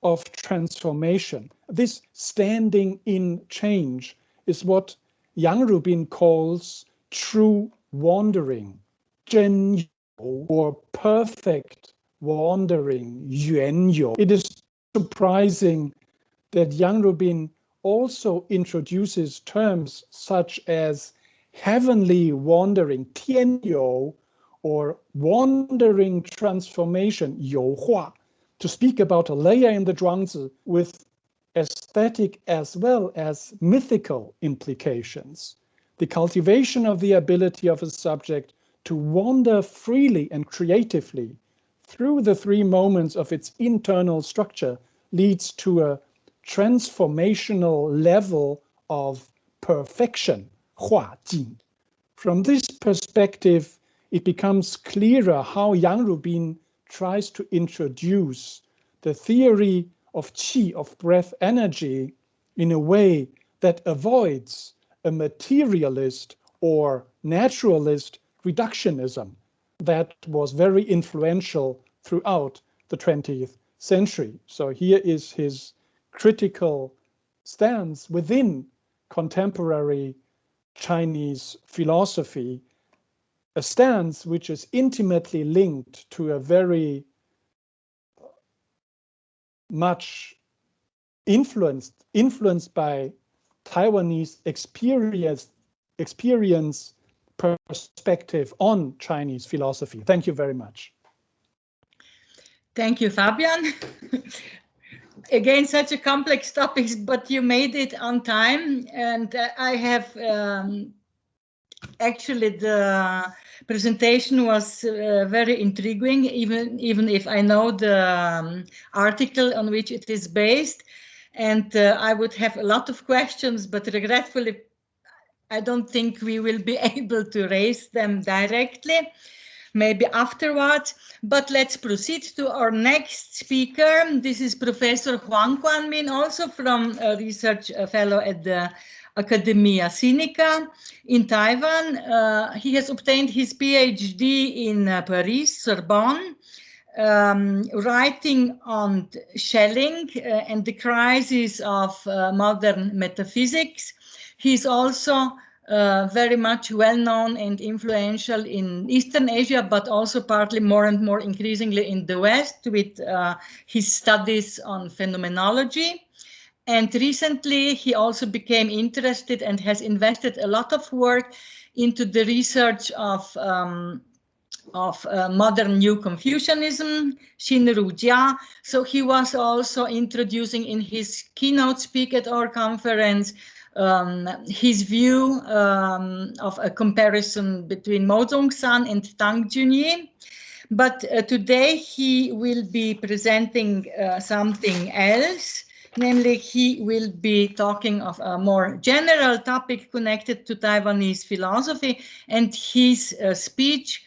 of transformation, this standing in change, is what Yang Rubin calls true wandering, 真有, or perfect wandering, 缘有. It is surprising that Yang Rubin also introduces terms such as heavenly wandering, 天有, or wandering transformation, 有化, to speak about a layer in the Zhuangzi with aesthetic as well as mythical implications. The cultivation of the ability of a subject to wander freely and creatively through the three moments of its internal structure leads to a transformational level of perfection, 化境. From this perspective, it becomes clearer how Yang Rubin tries to introduce the theory of qi, of breath energy, in a way that avoids a materialist or naturalist reductionism that was very influential throughout the 20th century. So here is his critical stance within contemporary Chinese philosophy, a stance which is intimately linked to a very much influenced by Taiwanese experience perspective on Chinese philosophy. Thank you very much. Thank you, Fabian. Again, such a complex topics, but you made it on time. And I have actually the presentation was very intriguing, even if I know the article on which it is based. And I would have a lot of questions, but regretfully, I don't think we will be able to raise them directly, maybe afterwards. But let's proceed to our next speaker. This is Professor Huang Kuan-min, also from a research fellow at the Academia Sinica in Taiwan. He has obtained his PhD in Paris, Sorbonne, writing on Schelling and the crisis of modern metaphysics. He's also very much well-known and influential in Eastern Asia, but also partly more and more increasingly in the West with his studies on phenomenology. And recently, he also became interested and has invested a lot of work into the research of modern New Confucianism, Shinru Jia. So he was also introducing in his keynote speak at our conference his view of a comparison between Mo Zhongshan and Tang Junyi. But today he will be presenting something else. Namely, he will be talking of a more general topic connected to Taiwanese philosophy, and his speech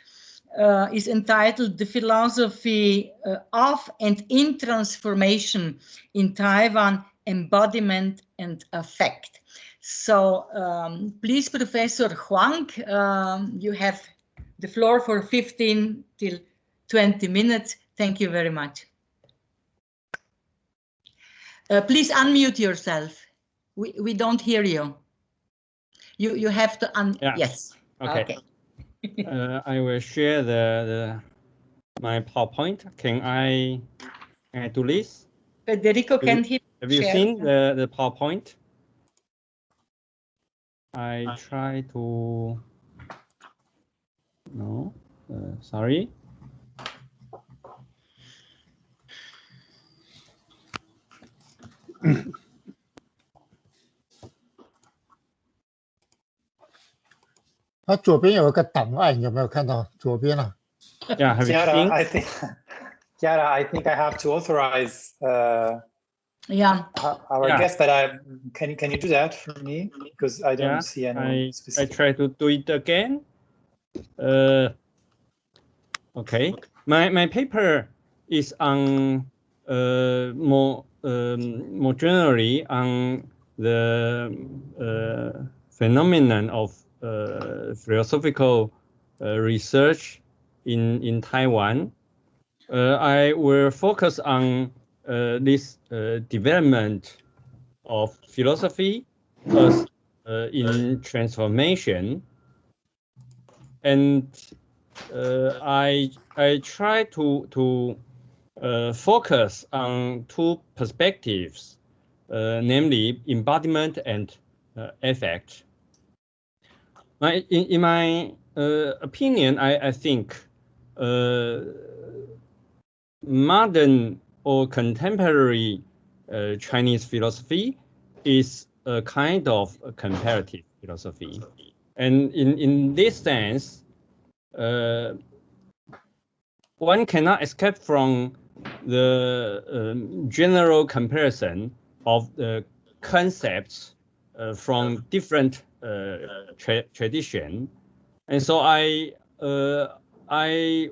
is entitled The Philosophy of and in Transformation in Taiwan, Embodiment and Effect. So please, Professor Huang, you have the floor for 15 till 20 minutes. Thank you very much. Please unmute yourself. We don't hear you. You have to yes. Okay. I will share my PowerPoint. Can I do this? Federico, can he Have you seen the PowerPoint? I try to. No, sorry. 它左边有一个档案，有没有看到？左边啊。Yeah, have you seen? Chiara, I think I have to authorize. Yeah. Our guest, but can you do that for me? Because I don't see any. I try to do it again. Okay. My paper is on more generally on the phenomenon of philosophical research in Taiwan. I will focus on this development of philosophy as in transformation, and I try to focus on two perspectives, namely embodiment and effect. In my opinion, I think modern or contemporary Chinese philosophy is a kind of a comparative philosophy. And in this sense, one cannot escape from the general comparison of the concepts from different tradition. And so I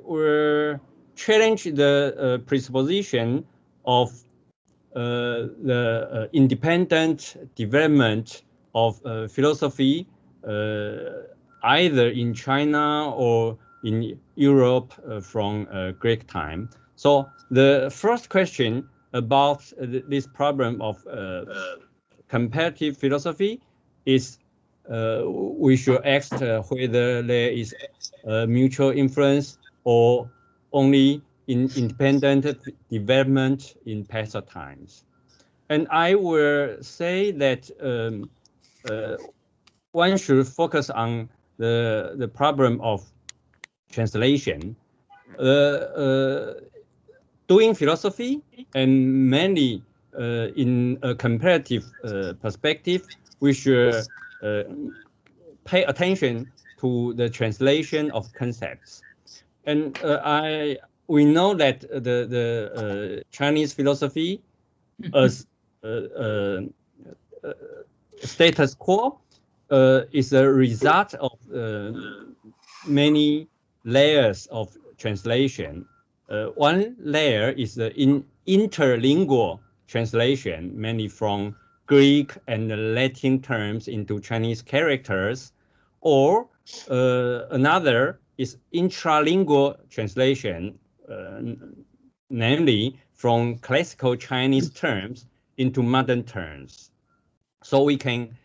will challenge the presupposition of the independent development of philosophy either in China or in Europe from Greek time. So the first question about this problem of comparative philosophy is we should ask whether there is mutual influence or only in independent development in past times. And I will say that one should focus on the problem of translation. Doing philosophy, and mainly in a comparative perspective, we should pay attention to the translation of concepts. And we know that the Chinese philosophy as status quo is a result of many layers of translation. One layer is the interlingual translation, mainly from Greek and Latin terms into Chinese characters, or another is intralingual translation, namely from classical Chinese terms into modern terms. So we can,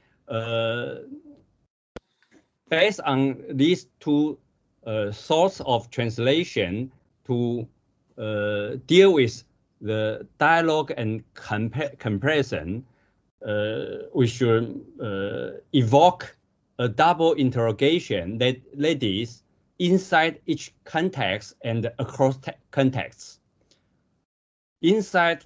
based on these two sorts of translation, to deal with the dialogue and comparison, we should evoke a double interrogation that is inside each context and across contexts. Inside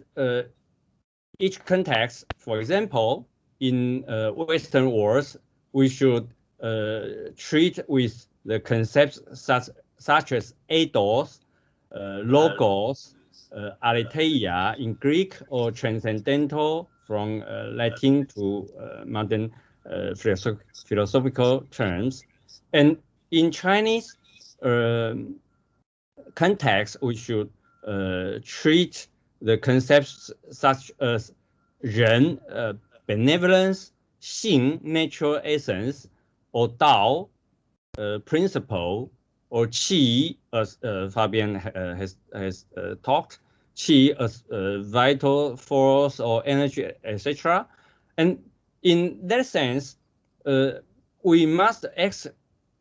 each context, for example, in Western worlds, we should treat with the concepts such as ethos, logos, aletheia in Greek, or transcendental from Latin to modern philosophical terms. And in Chinese context, we should treat the concepts such as 人, benevolence, 性, natural essence, or Dao, principle, or Qi, as Fabian has talked, Qi as vital force or energy, etc. And in that sense, we must ask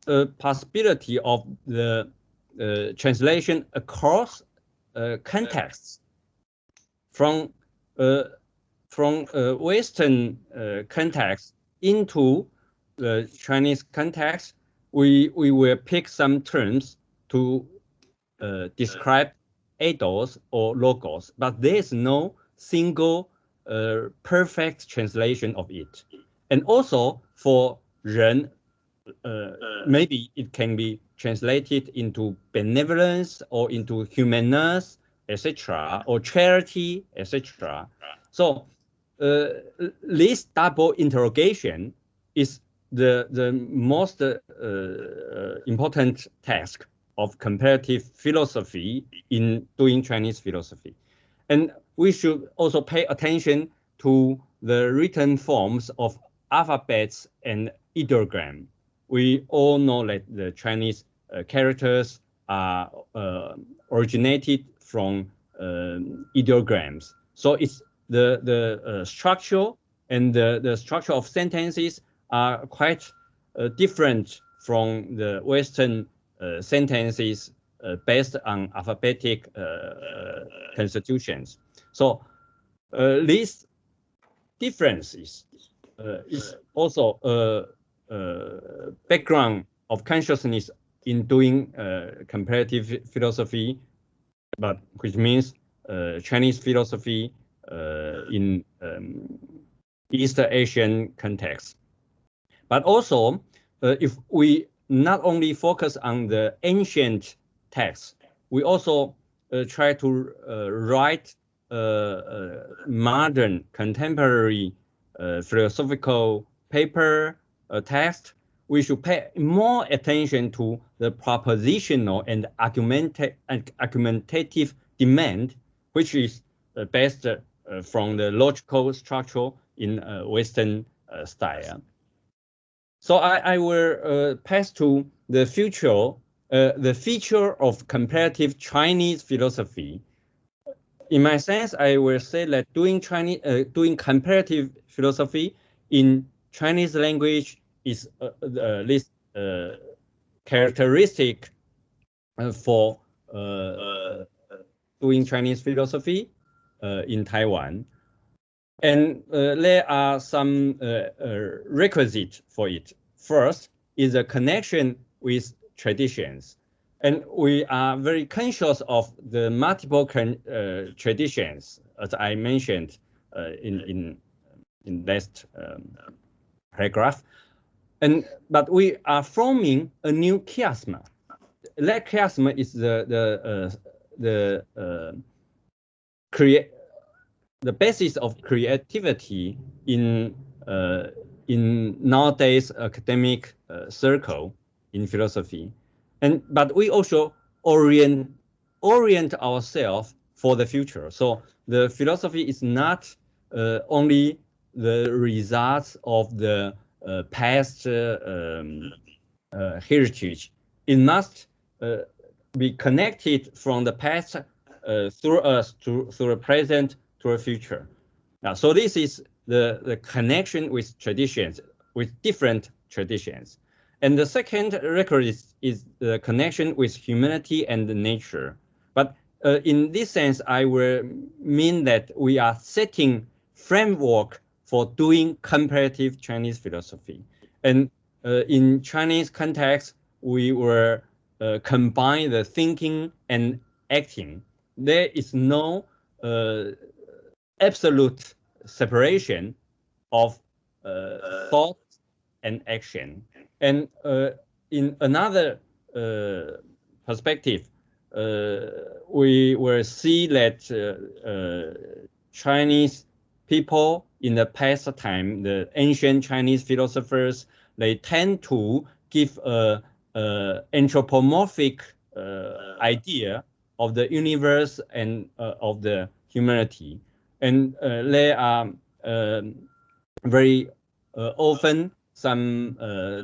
a possibility of the translation across contexts from Western context into the Chinese context. We will pick some terms to describe ethos or logos, but there is no single perfect translation of it. And also for 人, maybe it can be translated into benevolence or into humanness, etc., or charity, etc. So this double interrogation is the most important task of comparative philosophy in doing Chinese philosophy. And we should also pay attention to the written forms of alphabets and ideogram. We all know that the Chinese characters are originated from ideograms. So it's the structure and the structure of sentences are quite different from the Western sentences based on alphabetic constitutions. So these differences is also a background of consciousness in doing comparative philosophy, but which means Chinese philosophy in East Asian context. But also, if we not only focus on the ancient texts, we also try to write modern, contemporary philosophical paper, text. We should pay more attention to the propositional and argumentative demand, which is based from the logical structure in Western style. So I will pass to the feature of comparative Chinese philosophy. In my sense, I will say that doing comparative philosophy in Chinese language is this characteristic for doing Chinese philosophy in Taiwan. And there are some requisites for it. First is a connection with traditions. And we are very conscious of the multiple traditions, as I mentioned in last paragraph. But we are forming a new chiasm. That chiasm is the basis of creativity in nowadays academic circle in philosophy, but we also orient ourselves for the future. So the philosophy is not only the results of the past heritage. It must be connected from the past through us through the present to a future. Now, so this is the connection with traditions, with different traditions. And the second record is the connection with humanity and nature. But in this sense, I will mean that we are setting framework for doing comparative Chinese philosophy. And in Chinese context, we will combine the thinking and acting. There is no absolute separation of thought and action. And in another perspective, we will see that Chinese people in the past time, the ancient Chinese philosophers, they tend to give a anthropomorphic idea of the universe and of the humanity. And there are very often some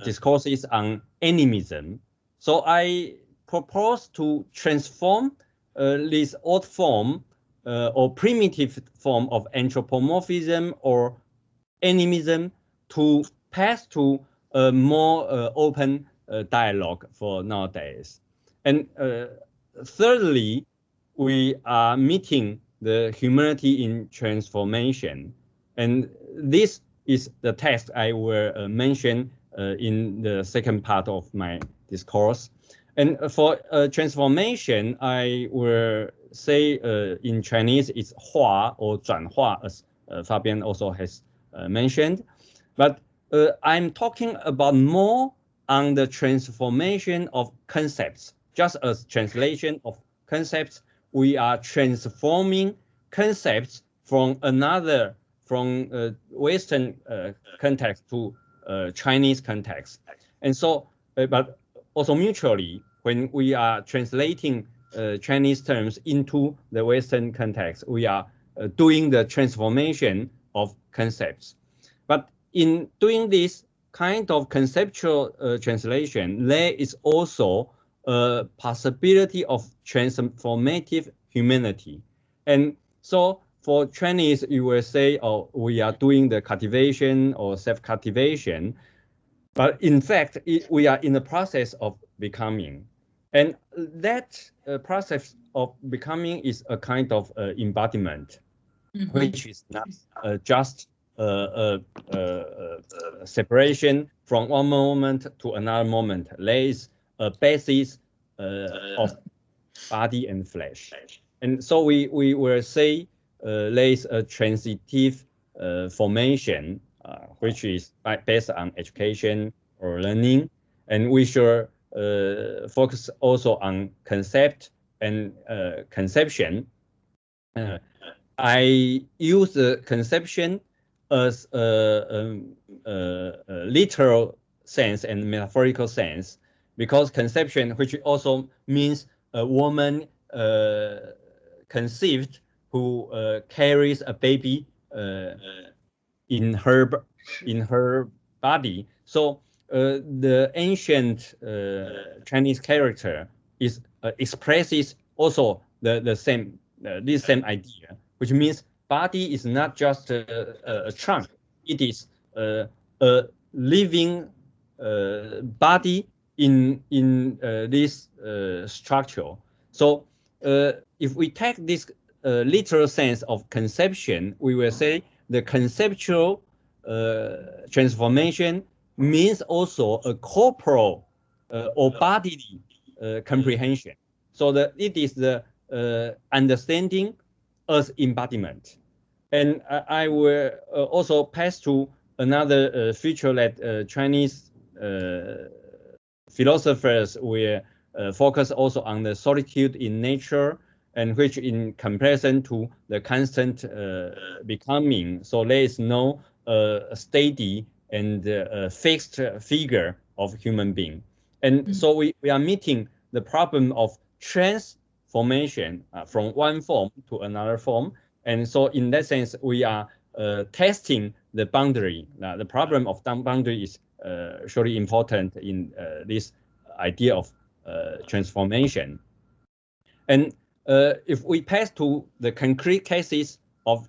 discourses on animism. So I propose to transform this old form or primitive form of anthropomorphism or animism to pass to a more open dialogue for nowadays. And thirdly, we are meeting the humanity in transformation. And this is the text I will mention in the second part of my discourse. And for transformation, I will say in Chinese, it's hua or 转化, as Fabian also has mentioned. But I'm talking about more on the transformation of concepts. Just as translation of concepts, we are transforming concepts from Western context to Chinese context. And so, but also mutually, when we are translating Chinese terms into the Western context, we are doing the transformation of concepts. But in doing this kind of conceptual translation, there is also a possibility of transformative humanity. And so for Chinese, you will say, oh, we are doing the cultivation or self-cultivation. But in fact, we are in the process of becoming. And that process of becoming is a kind of embodiment, which is not just a separation from one moment to another moment. There is a basis of body and flesh. And so we will say there is a transitive formation, which is based on education or learning. And we should focus also on concept and conception. I use the conception as a literal sense and metaphorical sense, because conception, which also means a woman conceived who carries a baby in her body. So the ancient Chinese character is expresses also the same this same idea, which means body is not just a trunk; it is a living body in this structure. So if we take this literal sense of conception, we will say the conceptual transformation means also a corporal or bodily comprehension. So that it is the understanding as embodiment. And I will also pass to another feature that Chinese philosophers will focus also on the solitude in nature, and which in comparison to the constant becoming. So there is no steady and fixed figure of human being. And so we are meeting the problem of transformation from one form to another form. And so in that sense, we are testing the boundary. The problem of boundary is surely important in this idea of transformation. And if we pass to the concrete cases of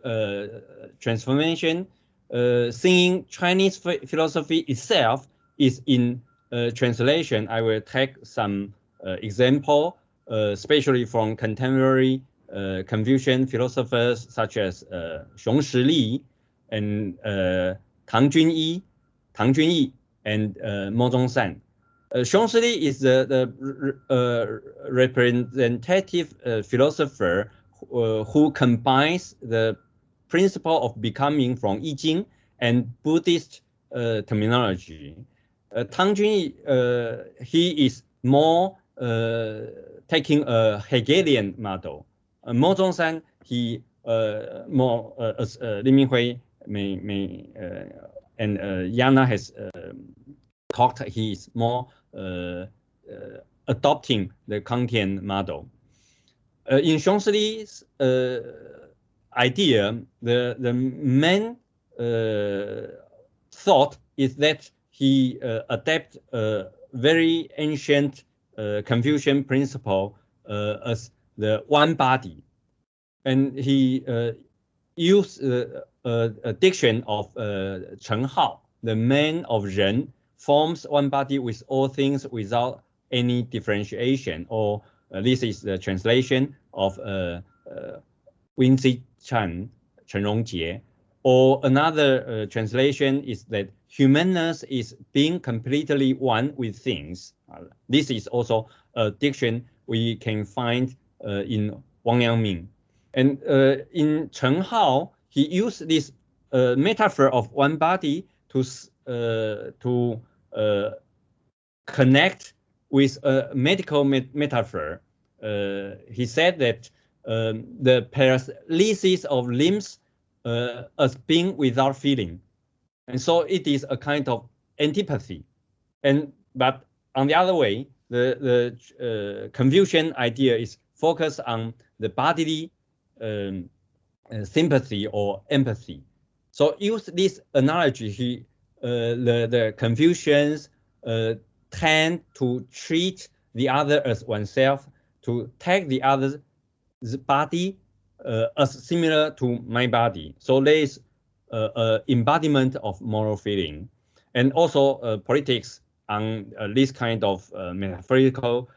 transformation, seeing Chinese philosophy itself is in translation, I will take some example, especially from contemporary Confucian philosophers such as Xiong Shili and Tang Junyi and Mo Zhongshan. Xiong Shili is the representative philosopher who combines the principle of becoming from I Ching and Buddhist terminology. Tang Junyi, he is more taking a Hegelian model. Mo Zhongshan, he more as Li Ming-huei and Jana has talked, he is more adopting the Kantian model. In Xiong Shili's idea, the main thought is that he adapts a very ancient Confucian principle as the one body, and he used a diction of Chen Hao, the man of Ren, forms one body with all things without any differentiation, or this is the translation of Winzi Chan, Chen Rongjie. Or another translation is that humanness is being completely one with things. This is also a diction we can find in Wang Yangming. And in Chen Hao, he used this metaphor of one body to connect with a medical metaphor. He said that the paralysis of limbs as being without feeling, and so it is a kind of antipathy. But on the other way, the Confucian idea is focused on the bodily sympathy or empathy. So use this analogy, the Confucians tend to treat the other as oneself, to take the other's body as similar to my body. So there is embodiment of moral feeling, and also politics on this kind of metaphysical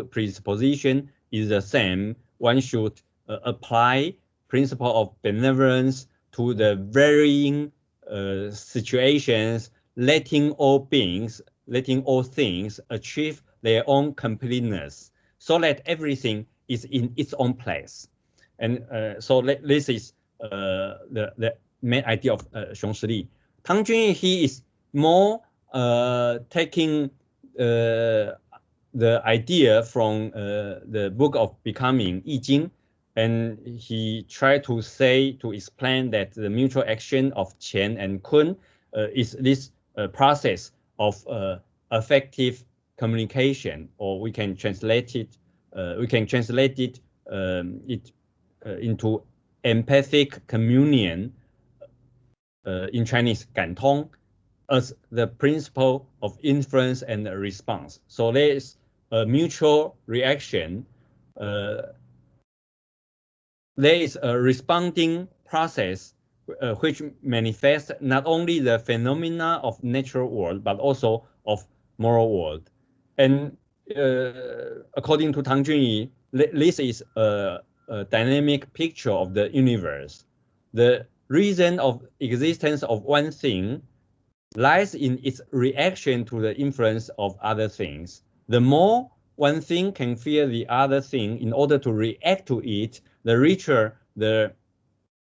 presupposition is the same. One should apply principle of benevolence to the varying situations, letting all beings, letting all things achieve their own completeness, so that everything is in its own place. And so this is the main idea of Xiong Shili. Tang Junyi, he is more taking the idea from the book of Becoming, I Ching, and he tried to explain that the mutual action of Qian and Kun is this process of affective communication, or we can translate it into empathic communion, in Chinese 感通, as the principle of influence and response. So there is a mutual reaction. There is a responding process which manifests not only the phenomena of natural world, but also of moral world. And according to Tang Junyi, this is a dynamic picture of the universe. The reason of existence of one thing lies in its reaction to the influence of other things. The more one thing can fear the other thing in order to react to it, the richer the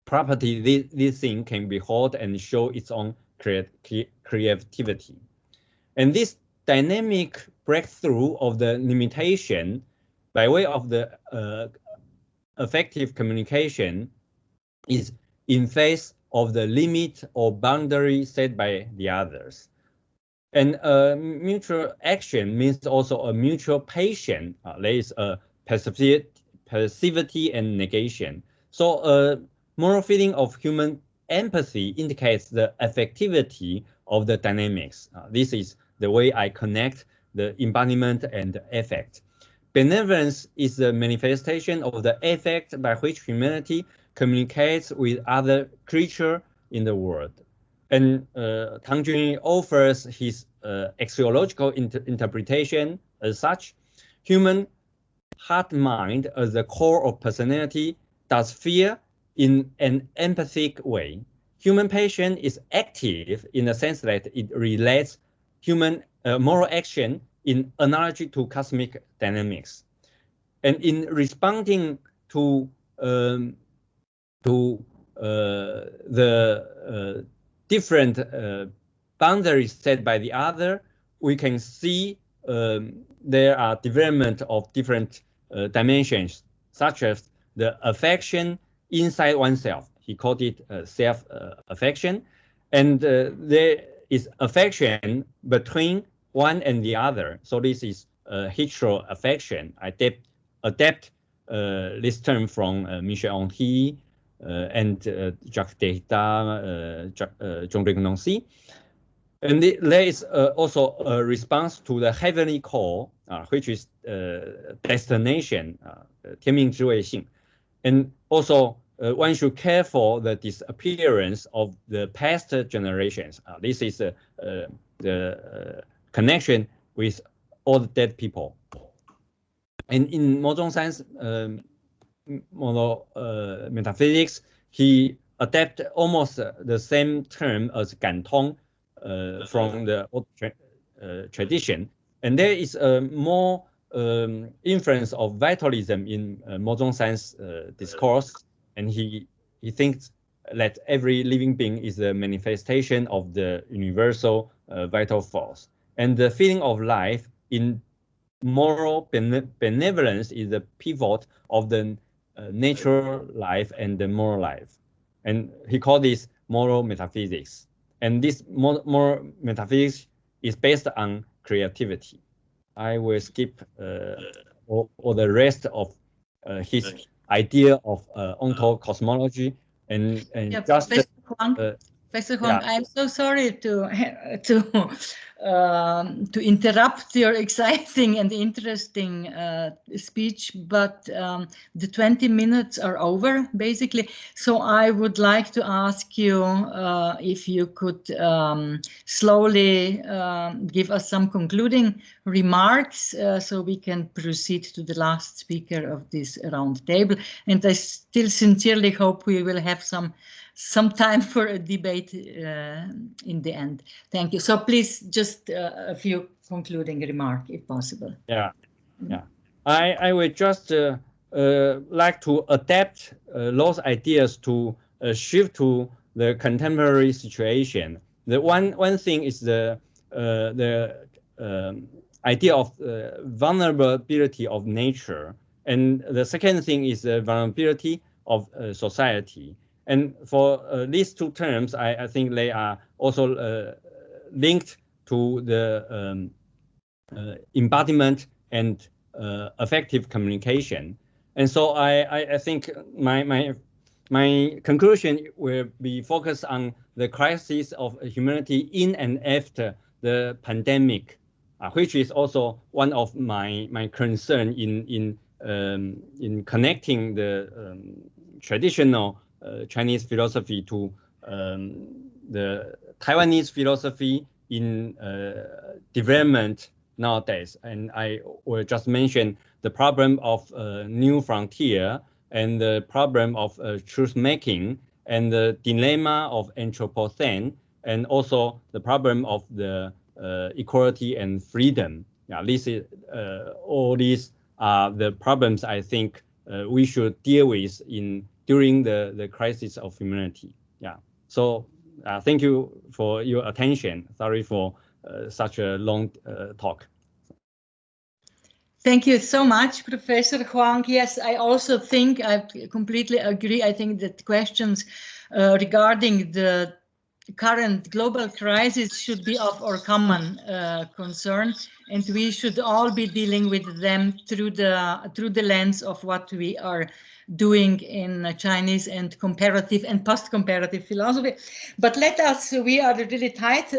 property this thing can behold and show its own creativity. And this dynamic breakthrough of the limitation by way of the effective communication is in face of the limit or boundary set by the others. And mutual action means also a mutual patience. There is a passivity and negation. So moral feeling of human empathy indicates the effectivity of the dynamics. This is the way I connect the embodiment and the effect. Benevolence is the manifestation of the effect by which humanity communicates with other creatures in the world. And Tang Junyi offers his axiological interpretation as such. Human heart-mind as the core of personality does fear in an empathic way. Human patience is active in the sense that it relates human moral action in analogy to cosmic dynamics. And in responding to the different boundaries set by the other, we can see there are development of different dimensions, such as the affection inside oneself. He called it self-affection. And there is affection between one and the other. So this is hetero-affection. I adapt this term from Michel Onty and Jacques Derrida, Jean-Luc Nancy. And there is also a response to the heavenly call, which is destination, 天命之谓性. And also, one should care for the disappearance of the past generations. This is the connection with all the dead people. And in Mozongsan's metaphysics, he adapted almost the same term as 感通 from the old tradition. And there is more influence of vitalism in Mozongsan's discourse. And he thinks that every living being is a manifestation of the universal vital force. And the feeling of life in moral benevolence is the pivot of the natural life and the moral life. And he called this moral metaphysics. And this moral metaphysics is based on creativity. I will skip all the rest of his idea of ontocosmology and yeah, just Professor Huang, yeah. I'm so sorry to interrupt your exciting and interesting speech, but the 20 minutes are over, basically. So I would like to ask you if you could slowly give us some concluding remarks so we can proceed to the last speaker of this round table. And I still sincerely hope we will have some time for a debate in the end. Thank you. So please, just a few concluding remarks, if possible. Yeah, yeah. I would just like to adapt those ideas to shift to the contemporary situation. The one thing is the idea of vulnerability of nature, and the second thing is the vulnerability of society. And for these two terms, I think they are also linked to the embodiment and effective communication. And so I think my conclusion will be focused on the crisis of humanity in and after the pandemic, which is also one of my concern in connecting the traditional Chinese philosophy to the Taiwanese philosophy in development nowadays. And I will just mention the problem of new frontier and the problem of truth making and the dilemma of Anthropocene and also the problem of the equality and freedom. Yeah, this is all these are the problems I think we should deal with during the crisis of humanity. Yeah. So thank you for your attention. Sorry for such a long talk. Thank you so much, Professor Huang. Yes, I also think I completely agree. I think that questions regarding the current global crisis should be of our common concern, and we should all be dealing with them through the lens of what we are doing in Chinese and comparative and post-comparative philosophy. But we are really tight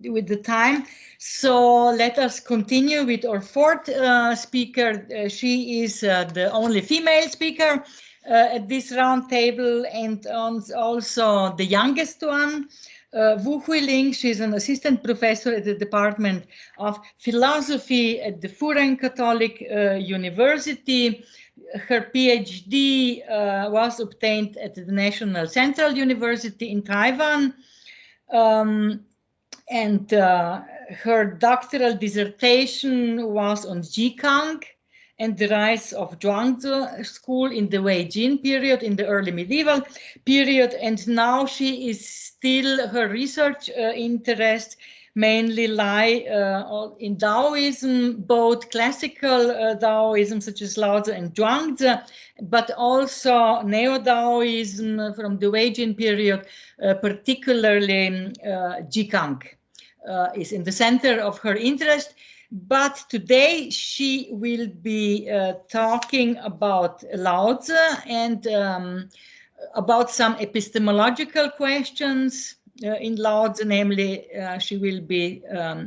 with the time, so let us continue with our fourth speaker. She is the only female speaker at this round table and also the youngest one. Hui-ling, she's an assistant professor at the Department of Philosophy at the Huang Catholic University. Her PhD was obtained at the National Central University in Taiwan. And her doctoral dissertation was on Jikang and the rise of Zhuangzi school in the Wei Jin period, in the early medieval period. And now she is still, her research interest mainly lie in Taoism, both classical Taoism such as Lao Tzu and Zhuangzi, but also Neo-Taoism from the Wei Jin period, particularly Jikang is in the center of her interest. But today she will be talking about Lao Tzu and about some epistemological questions in Lao Tzu, namely she will be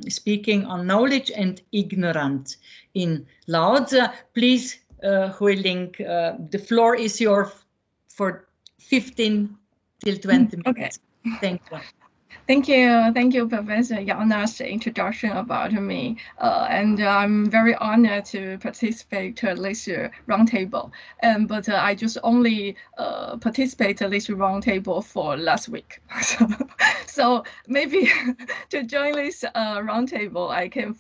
speaking on knowledge and ignorance in Lao Tzu. Please, Hui-ling, the floor is yours for 15 till 20 minutes. Okay. Thank you. Thank you, Professor Jana's introduction about me, and I'm very honored to participate in this roundtable. But I just only participate in this roundtable for last week, so maybe to join this roundtable, I can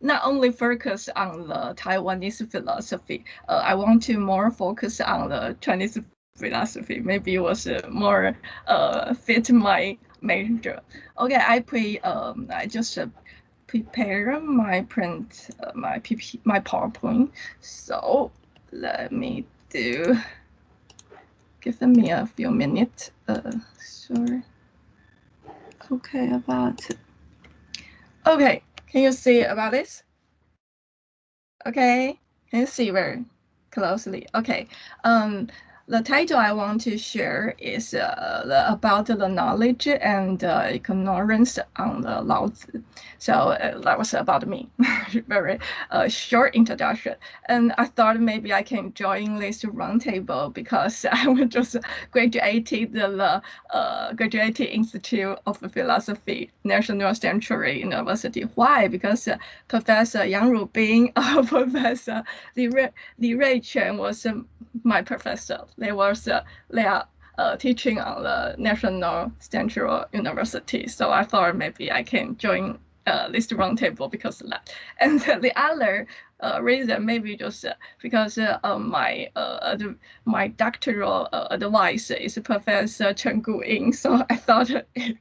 not only focus on the Taiwanese philosophy. I want to more focus on the Chinese philosophy. Maybe it was more fit my major. Okay, I just prepare my my PowerPoint. So let me give me a few minutes. Sorry. Okay, okay. Can you see about this? Okay, can you see very closely? Okay. The title I want to share is about the knowledge and ignorance on the Laozi. So that was about me, very short introduction. And I thought maybe I can join this roundtable because I was just graduated the Graduate Institute of Philosophy, National Century University. Why? Because Professor Yang Rubin, Professor Li Ruiquan was my professor. They are teaching on the National Central University. So I thought maybe I can join this roundtable because of that. And the other reason maybe just because my doctoral advice is Professor Chen Guiying. So I thought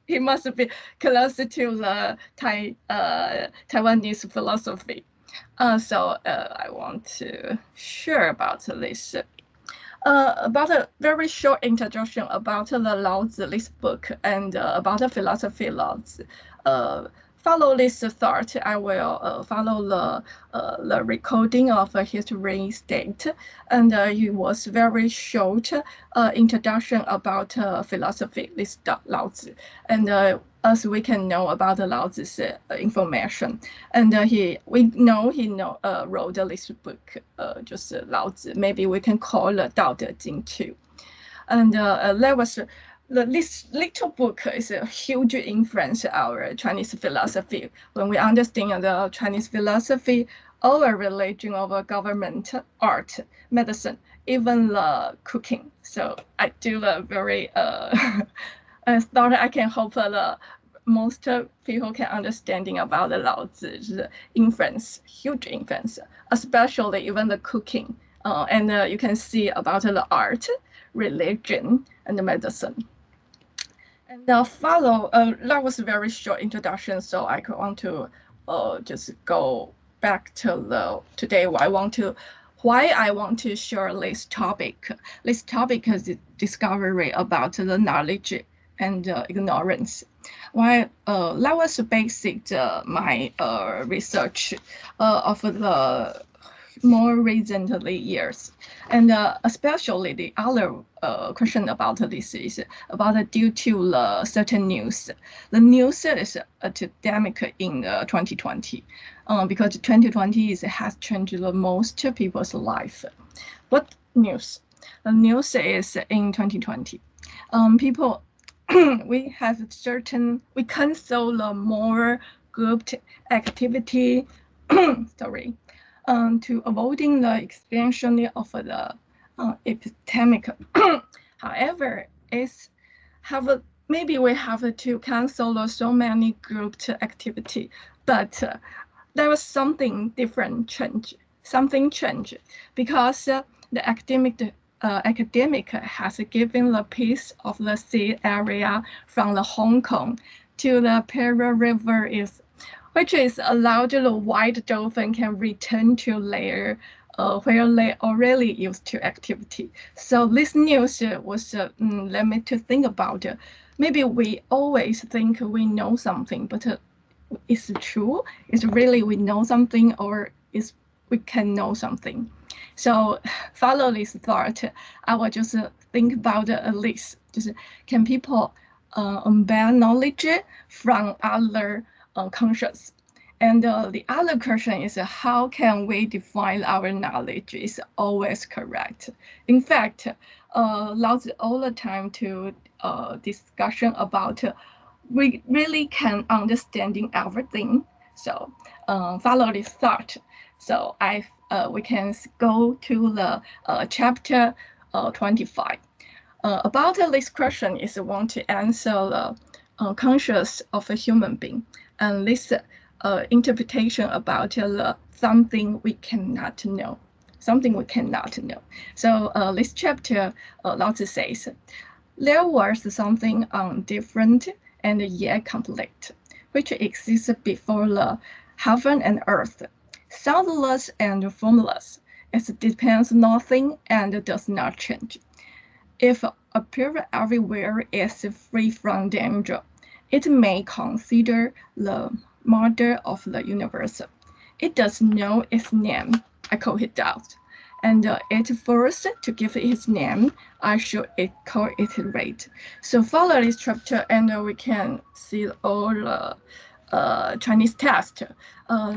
he must be close to the Taiwanese philosophy. So I want to share about this. About a very short introduction about the Laozi, this book, and about the philosophy Laozi. Follow this thought, I will follow the recording of a history state, and it was very short introduction about philosophy, this Laozi, and as we can know about the Laozi's information, and we know he wrote this book, just Laozi. Maybe we can call the Dao De Jing too, and that was. This little book is a huge influence on our Chinese philosophy. When we understand the Chinese philosophy, our religion, our government, art, medicine, even the cooking. So I do the very, I thought I can hope the most people can understanding about the Laozi's influence, huge influence, especially even the cooking. And you can see about the art, religion, and the medicine. And follow, that was a very short introduction, so I want to just go back to today why I want to share this topic. This topic is the discovery about the knowledge and ignorance. Why that was basic my research of the more recently years, and especially the other question about this is about due to the certain news. The news is epidemic in 2020, because 2020 has changed the most people's life. What news? The news is in 2020, people we cancel the more grouped activity. Sorry. To avoiding the expansion of the epidemic. However, maybe we have to cancel so many grouped activity, but there was something different change. Something changed because the academic has given the piece of the sea area from the Hong Kong to the Pearl River which is allowed the white dolphin can return to where they already used to activity. So this news was led me to think about maybe we always think we know something, but is it true? Is it really we know something, or is we can know something? So follow this thought. I will just think about a list. Just can people unban knowledge from other conscious? And the other question is how can we define our knowledge is always correct? In fact, Laozi all the time to discussion about we really can understanding everything. So follow this thought. So we can go to the chapter 25. About this question is I want to answer the conscious of a human being, and this interpretation about something we cannot know. Something we cannot know. So this chapter, Laozi says, there was something different and yet complete, which exists before the heaven and earth, soundless and formless. It depends nothing and does not change. If appear everywhere is free from danger, it may consider the mother of the universe. It does know its name. I call it doubt. And it first to give it its name, I should call it rate. So follow this chapter, and we can see all the Chinese text.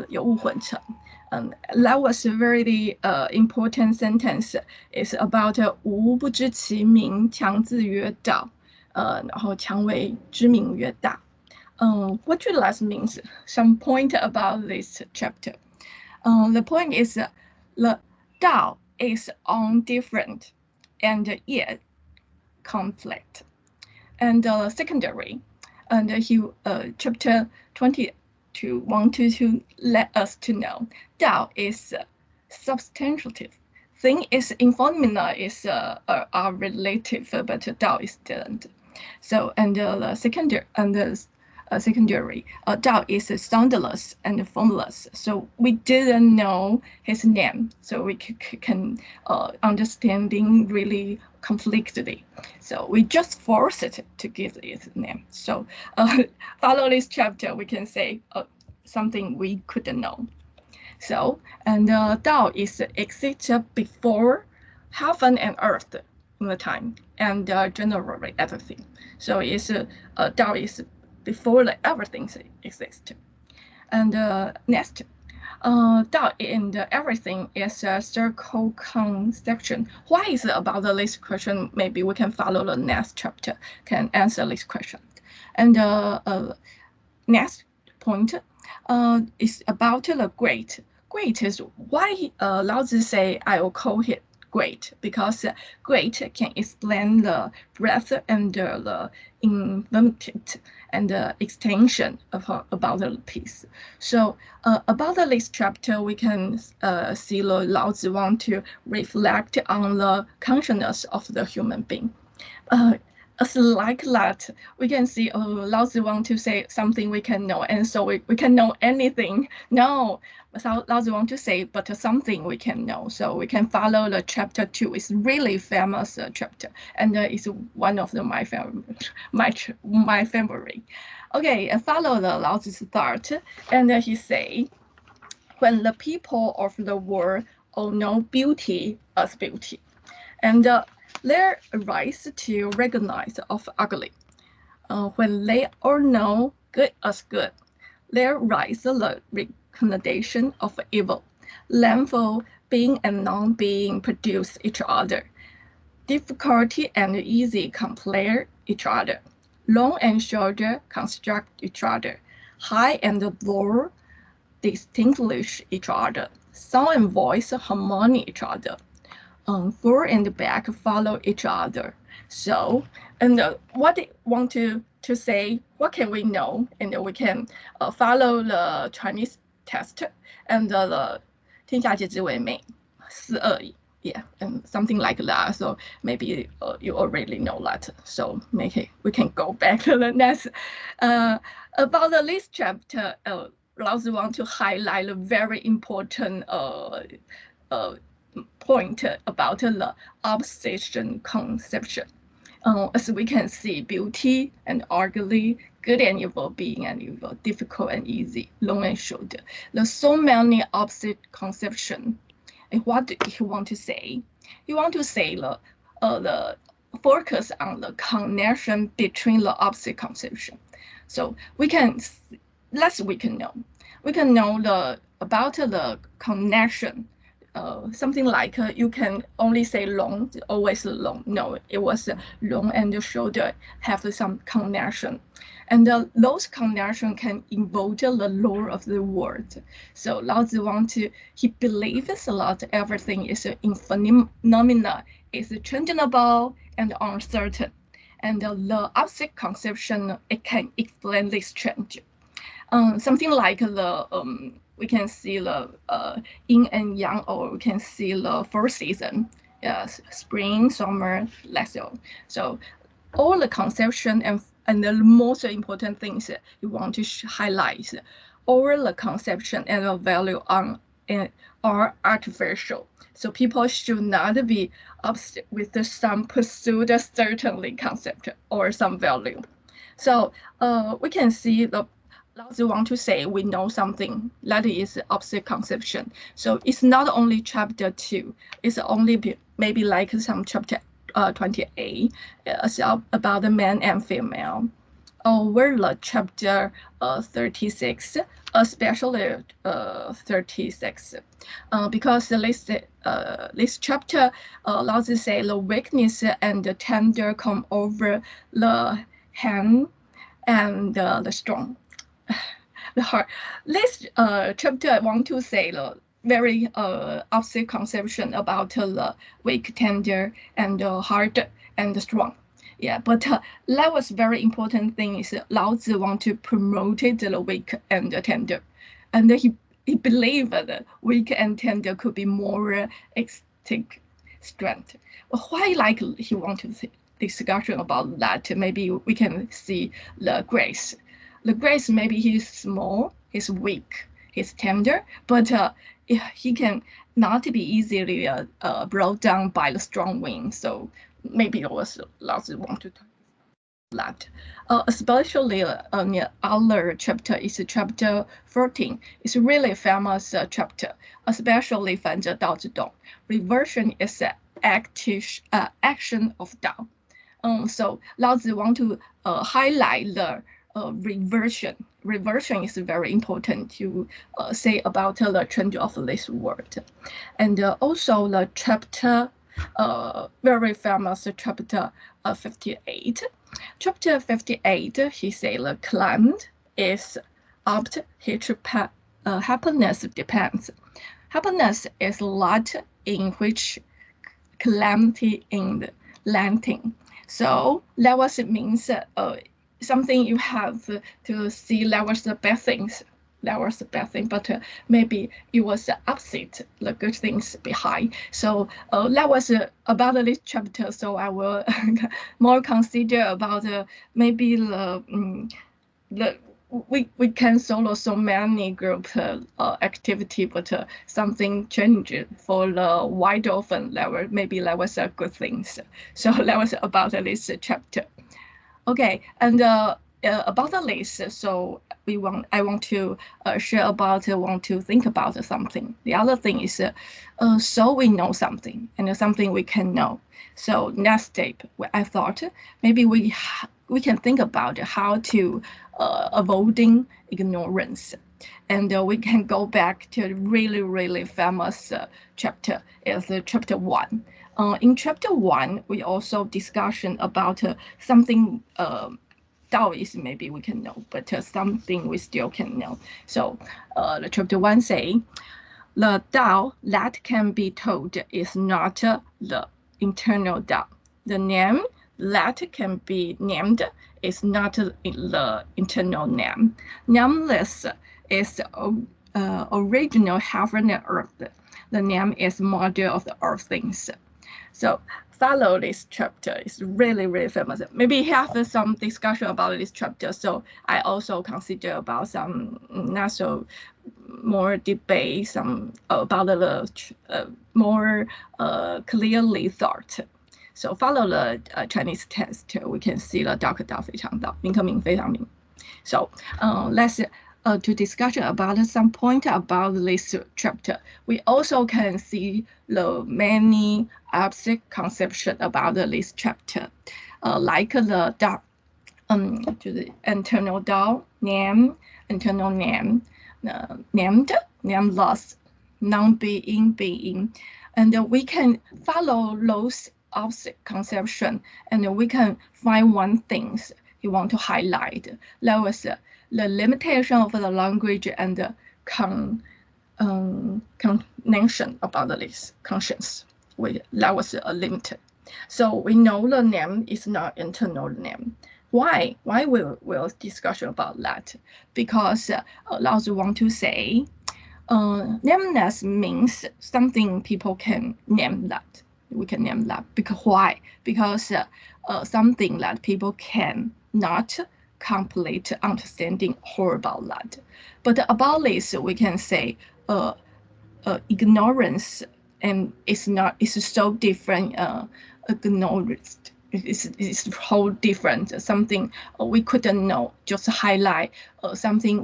有误混成. That was a very important sentence. It's about 无不知其名，强自曰道。然后强为知名曰大。What do last means? Some point about this chapter. The point is the Tao is on different and yet conflict. And secondary, and chapter 22 wanted to let us to know Tao is substantive. Thing is in phenomena is are relative, but Tao is different. So and the secondary, Tao is soundless and formless. So we didn't know his name, so we can understanding really conflictedly. So we just forced it to give it a name. So follow this chapter, we can say something we couldn't know. So and Tao is existed before heaven and earth in the time, and generally everything. So it's Tao is before everything exists. And next, Tao in everything is a circle conception. Why is it about this question? Maybe we can follow the next chapter, can answer this question. And next point is about the great. Great is why Lao Tzu say I will call it great, because great can explain the breadth and the infinite and the extension of about the piece. So about this chapter, we can see Lao Tzu want to reflect on the consciousness of the human being. As like that, we can see Lao Tzu want to say something we can know, and so we can know anything. No, so Lao Tzu want to say, but something we can know. So we can follow the chapter 2. It's really famous chapter, and it's one of my favorite. Okay, follow the Lao Tzu's thought, and he say, when the people of the world all know beauty as beauty, and they rise to recognize of ugly. When they all know good as good, there rise the recognition of evil. Landfall, being and non-being produce each other. Difficulty and easy compare each other. Long and short construct each other. High and low distinguish each other. Sound and voice harmony each other. Forward and back follow each other. So, and what they want to say, what can we know? And we can follow the Chinese text and the 天下皆知为美, 四二一, yeah, and something like that. So maybe you already know that. So maybe we can go back to the next. About the list chapter, Lao Tzu want to highlight a very important point about the obsession conception. As we can see, beauty and ugly, good and evil, being and evil, difficult and easy, long and short. There's so many opposite conception. And what do he want to say? He want to say the focus on the connection between the opposite conception. So we can, less we can know. We can know about the connection. Something like you can only say long, always long. No, it was long and short have some connection. And those connection can invoke the law of the world. So Lao Tzu he believes a lot everything is in phenomena, is changeable and uncertain. And the opposite conception, it can explain this change. Something like we can see the yin and yang, or we can see the 4 seasons. Yes, spring, summer, so all the conception and the most important things you want to highlight, all the conception and the value are artificial. So people should not be obsessed with some pursuit a certain concept or some value. So we can see Laozi want to say we know something, that is opposite conception. So it's not only chapter 2, it's only maybe like some chapter 28 about the man and female. Over the chapter 36, especially 36, because this chapter Laozi say the weakness and the tender come over the hand and the strong. The heart. This chapter I want to say the very opposite conception about the weak, tender, and hard and strong. Yeah, but that was very important thing is Laozi want to promote the weak and the tender, and he believed that weak and tender could be more ecstatic strength. Why like he want to discussion about that? Maybe we can see the grace. The grace, maybe he's small, he's weak, he's tender, but he can not be easily brought down by the strong wind. So maybe it was Laozi want to talk about that. Especially the other chapter is chapter 14. It's a really famous chapter, especially 反着道之动. Reversion is an action of Dao. So Laozi want to highlight the reversion. Reversion is very important to say about the trend of this word. And also the chapter, very famous chapter 58. Chapter 58, he say the climate is opt which happiness depends. Happiness is lot in which calamity in the landing. So that was means something you have to see that was the bad things. That was the bad thing, but maybe it was the opposite, the good things behind. So that was about this chapter. So I will more consider about maybe we can solo so many group activity, but something changed for the wide open level. Maybe that was a good thing. So that was about this chapter. Okay, and about the list, so I want to share about, want to think about something. The other thing is, so we know something and something we can know. So next step, I thought maybe we can think about how to avoiding ignorance, and we can go back to really famous chapter. Is chapter 1. In chapter 1, we also discussion about something Taoist maybe we can know, but something we still can know. So the chapter 1 say, the Tao that can be told is not the internal Tao. The name that can be named is not the internal name. Nameless is original heaven and earth. The name is model of the earth things. So follow this chapter. It's really famous. Maybe have some discussion about this chapter. So I also consider about some not so more debate, some about the more clearly thought. So follow the Chinese text. We can see the 道可道非常道，名可名非常名. So let's to discussion about some point about this chapter. We also can see the many abstract conception about this chapter, like the Dao, to the internal Dao, name, internal name, named, nameless, non-being, being, and we can follow those abstract conception, and we can find one things you want to highlight. That was the limitation of the language and the connection about this conscience. That was limited. So we know the name is not internal name. Why? Why we'll discussion about that? Because Laozi want to say, nameness means something people can name that. We can name that. Because why? Because something that people can not complete understanding whole about that. But about this, we can say ignorance, and it's so different. Ignorance it's whole different, something we couldn't know, just highlight something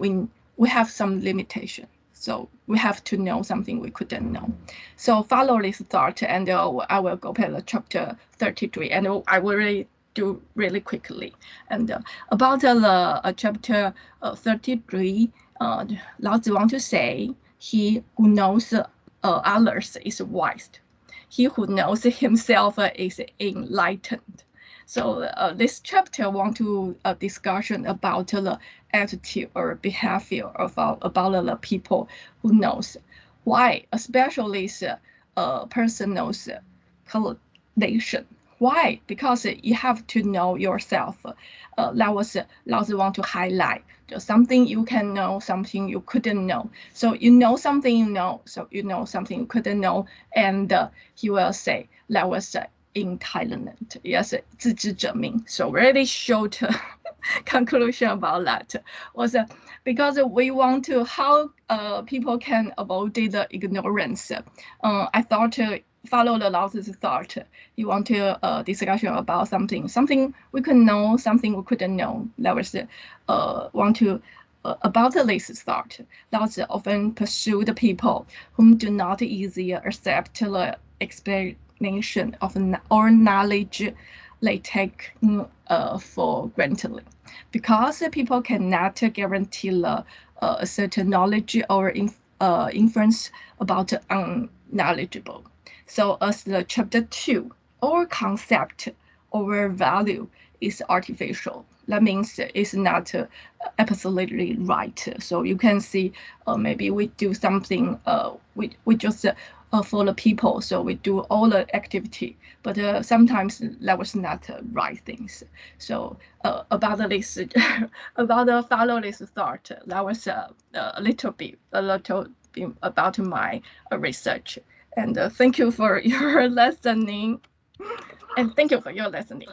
we have some limitation. So we have to know something we couldn't know. So follow this thought, and I will go to chapter 33, and I will really do really quickly. And about the chapter 33, Lao Tzu want to say, he who knows others is wise. He who knows himself is enlightened. So this chapter want to discussion about the attitude or behavior about the people who knows. Why? Especially personal cultivation. Why? Because you have to know yourself. That was Lao Tzu want to highlight. Something you can know, something you couldn't know. So you know something you know, so you know something you couldn't know, and he will say that was intelligent. Yes, 自知者明. So really short conclusion about that was because we want to how people can avoid the ignorance. I thought follow the Lao Tzu's thought. You want to discussion about something we could know, something we couldn't know. That was want to about this thought. Lao Tzu often pursue the people whom do not easily accept the explanation of or knowledge they take for granted, because people cannot guarantee a certain knowledge or inference about unknowledgeable. So as the chapter 2, our concept, our value is artificial. That means it's not absolutely right. So you can see maybe we do something, we just for the people, so we do all the activity, but sometimes that was not right things. So about this, about the follow this thought, that was a little bit about my research. And thank you for your listening. And thank you for your listening.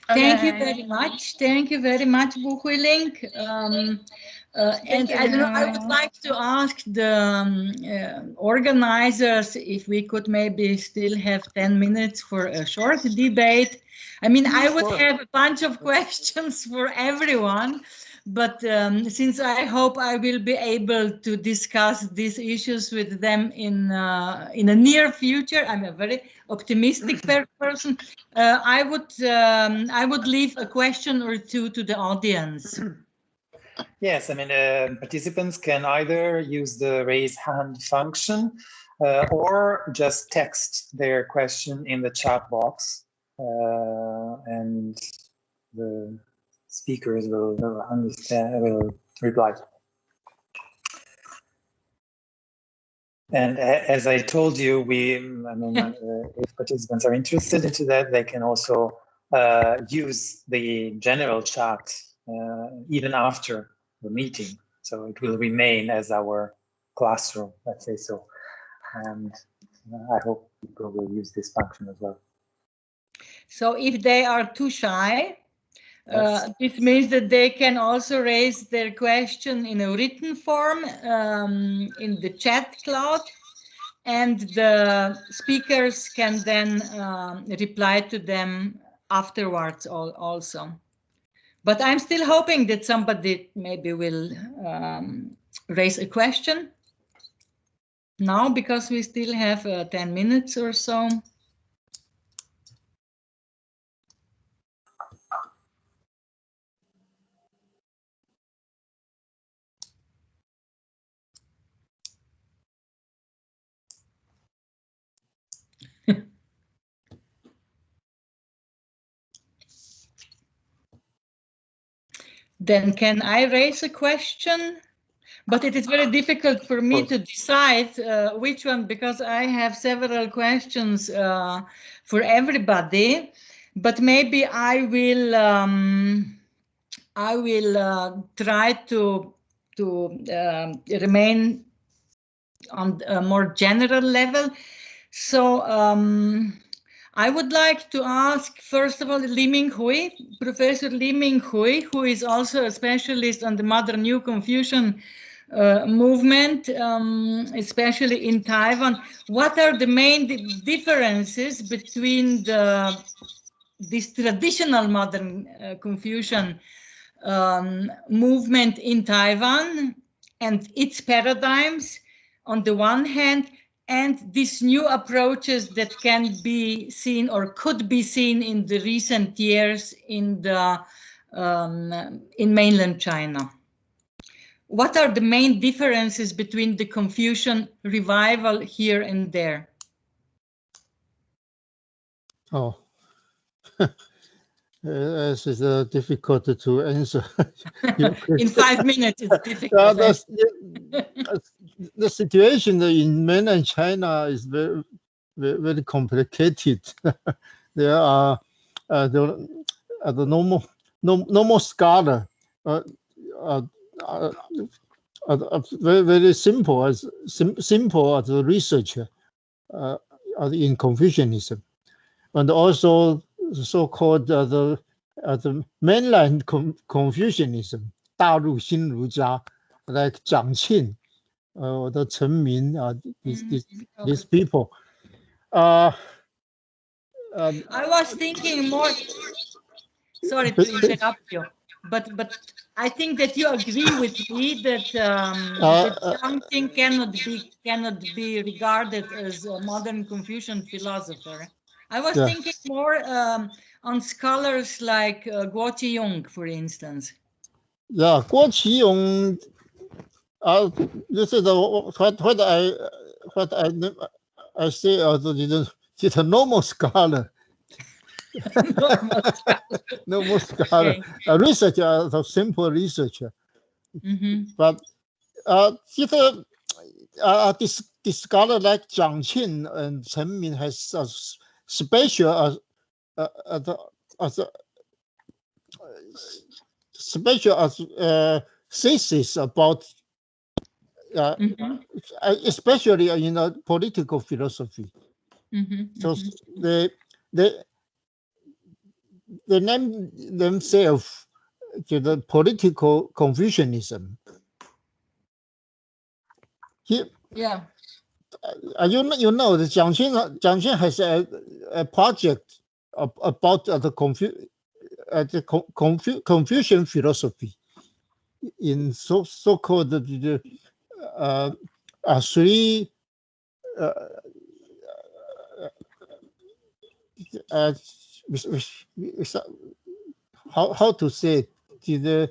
Thank you very much. Thank you very much, Hui-ling. And I don't know, I would like to ask the organizers if we could maybe still have 10 minutes for a short debate. I mean, I would have a bunch of questions for everyone, but since I hope I will be able to discuss these issues with them in a near future, I'm a very optimistic person. I would leave a question or two to the audience. Yes, I mean, participants can either use the raise hand function or just text their question in the chat box, and the speakers will reply. And as I told you, if participants are interested into that, they can also use the general chat even after the meeting. So it will remain as our classroom, let's say so. And I hope people will use this function as well. So if they are too shy, yes. This means that they can also raise their question in a written form in the chat cloud, and the speakers can then reply to them afterwards also. But I'm still hoping that somebody maybe will raise a question now, because we still have 10 minutes or so. Then can I raise a question? But it is very difficult for me to decide which one, because I have several questions for everybody. But maybe I will try to remain on a more general level. So I would like to ask, first of all, Ming-huei, Professor Ming-huei, who is also a specialist on the modern New Confucian movement, especially in Taiwan. What are the main differences between the this traditional modern Confucian movement in Taiwan and its paradigms on the one hand, and these new approaches that can be seen or could be seen in the recent years in mainland China. What are the main differences between the Confucian revival here and there? Oh, this is difficult to answer. In 5 minutes, it's difficult. The situation in mainland China is very, very, very complicated. There are the normal scholar, very, very simple as a researcher in Confucianism, and also so-called the mainland Confucianism, 大陆新儒家, like Zhang Qin, the Chen Min, these people. I was thinking more. Sorry to interrupt you, but I think that you agree with me that Zhang Qin cannot be regarded as a modern Confucian philosopher. I was thinking more on scholars like Guo Qiyong, for instance. Yeah, Guo Qiyong. This is what I say. He's a normal scholar. Normal scholar. Okay. A researcher, a simple researcher. But this scholar like Zhang Qin and Chen Min has a special thesis about especially in political philosophy. So they name themselves to the political Confucianism. Here, yeah. You know, the Zhang Qin has a project about the Confucian philosophy in so-called three how to say the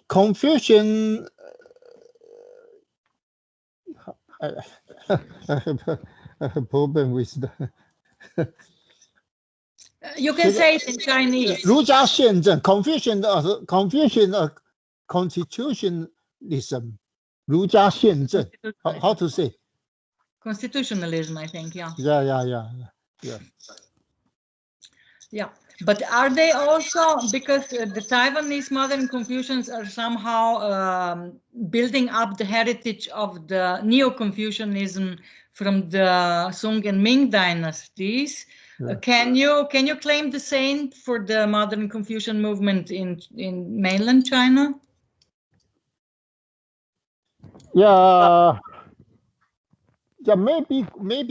Confucian. I have a problem with the. You can say it in Chinese. 儒家宪政 Confucian constitutionalism. 儒家宪政 how to say? Constitutionalism, I think. Yeah. Yeah. But are they also, because the Taiwanese modern Confucians are somehow building up the heritage of the Neo-Confucianism from the Sung and Ming dynasties? Yeah. Can you claim the same for the modern Confucian movement in mainland China? Yeah, maybe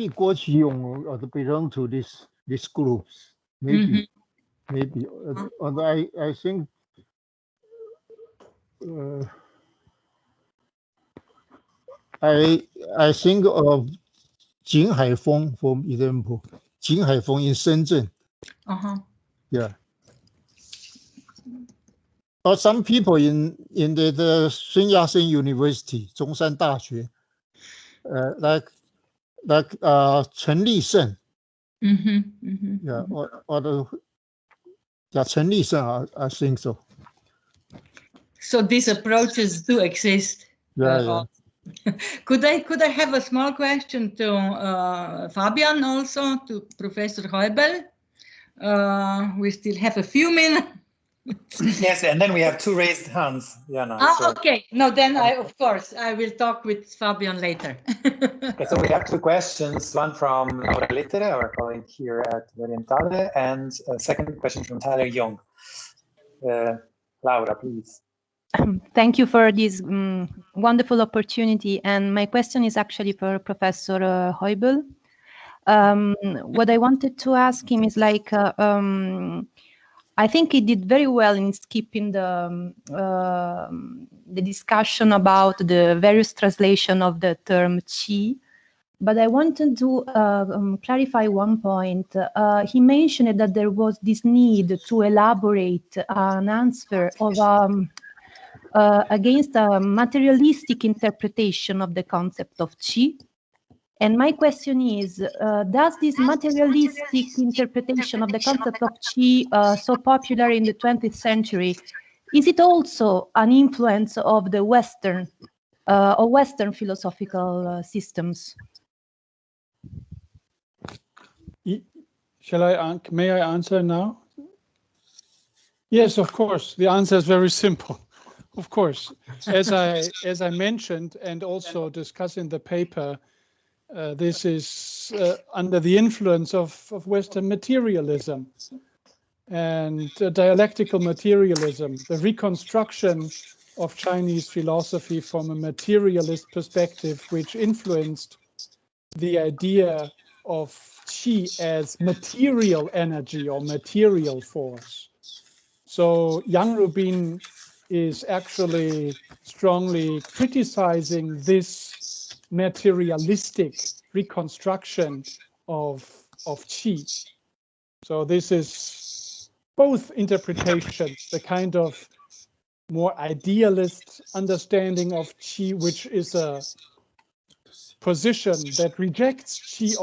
Guo Qiyong belong to this groups. Maybe. Maybe, and I think I think of Jin Haifeng, for example. Jin Haifeng in Shenzhen. Yeah. Or some people in the Sun Yat-sen University, Zhongshan Daxue, like Chen Lisheng. Yeah, or the. Yeah, Chen Lisheng, I think so. So these approaches do exist. Yeah. Could I have a small question to Fabian, also to Professor Heubel? We still have a few minutes. Yes, and then we have 2 raised hands, Jana. Okay. No, then of course, I will talk with Fabian later. Okay, so we have 2 questions, one from Laura Lettere, our colleague here at Orientale, and a second question from Tyler Young. Laura, please. Thank you for this wonderful opportunity. And my question is actually for Professor Heubel. What I wanted to ask him is like, I think he did very well in skipping the discussion about the various translation of the term qi. But I wanted to clarify one point. He mentioned that there was this need to elaborate an answer of against a materialistic interpretation of the concept of qi. And my question is, does this materialistic interpretation of the concept of qi, so popular in the 20th century, is it also an influence of the Western or Western philosophical systems? May I answer now? Yes, of course. The answer is very simple. Of course, as I mentioned and also discussed in the paper, this is under the influence of Western materialism and dialectical materialism, the reconstruction of Chinese philosophy from a materialist perspective, which influenced the idea of qi as material energy or material force. So Yang Rubin is actually strongly criticizing this materialistic reconstruction of qi. So this is both interpretations, the kind of more idealist understanding of qi, which is a position that rejects qi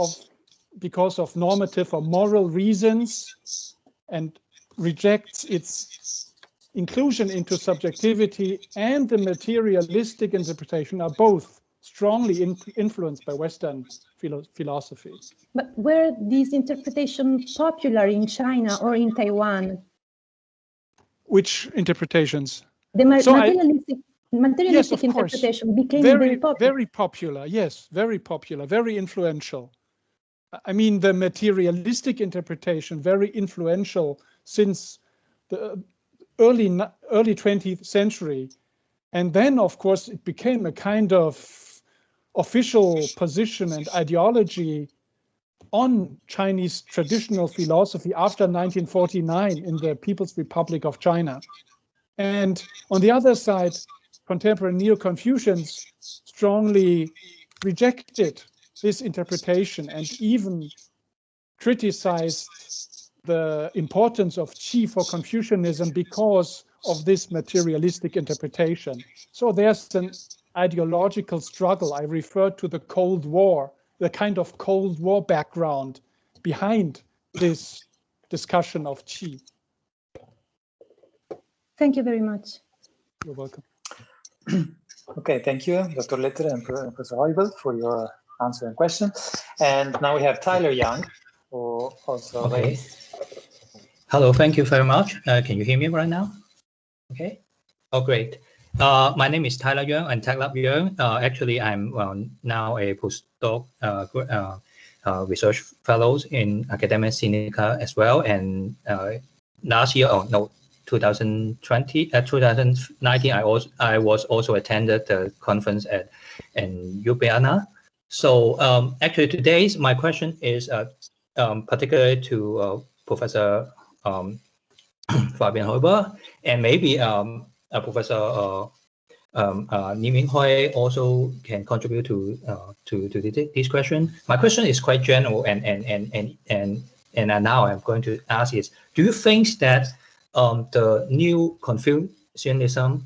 because of normative or moral reasons and rejects its inclusion into subjectivity, and the materialistic interpretation are both strongly influenced by Western philosophy. But were these interpretations popular in China or in Taiwan? Which interpretations? The materialistic yes, of interpretation course. became very popular. Very popular, yes, very popular, very influential. I mean, the materialistic interpretation, very influential since the early 20th century. And then, of course, it became a kind of official position and ideology on Chinese traditional philosophy after 1949 in the People's Republic of China. And on the other side, contemporary Neo-Confucians strongly rejected this interpretation and even criticized the importance of qi for Confucianism because of this materialistic interpretation. So there's an ideological struggle. I referred to the Cold War, the kind of Cold War background behind this discussion of qi. Thank you very much. You're welcome. Okay, thank you, Dr. Letter and Professor Heubel, for your answer and question. And now we have Tyler Young, who also raised. Hello, thank you very much. Can you hear me right now? Okay. Oh, great. My name is Tyler Young and Tech Lab Young. Actually, I'm now a postdoc research fellows in academic Sinica as well. And last year, 2019, I was also attended the conference in Ljubljana. So actually, today's my question is particularly to Professor Fabian Heubel, and maybe Professor Ming-huei also can contribute to this question. My question is quite general, and now I'm going to ask is: do you think that the new Confucianism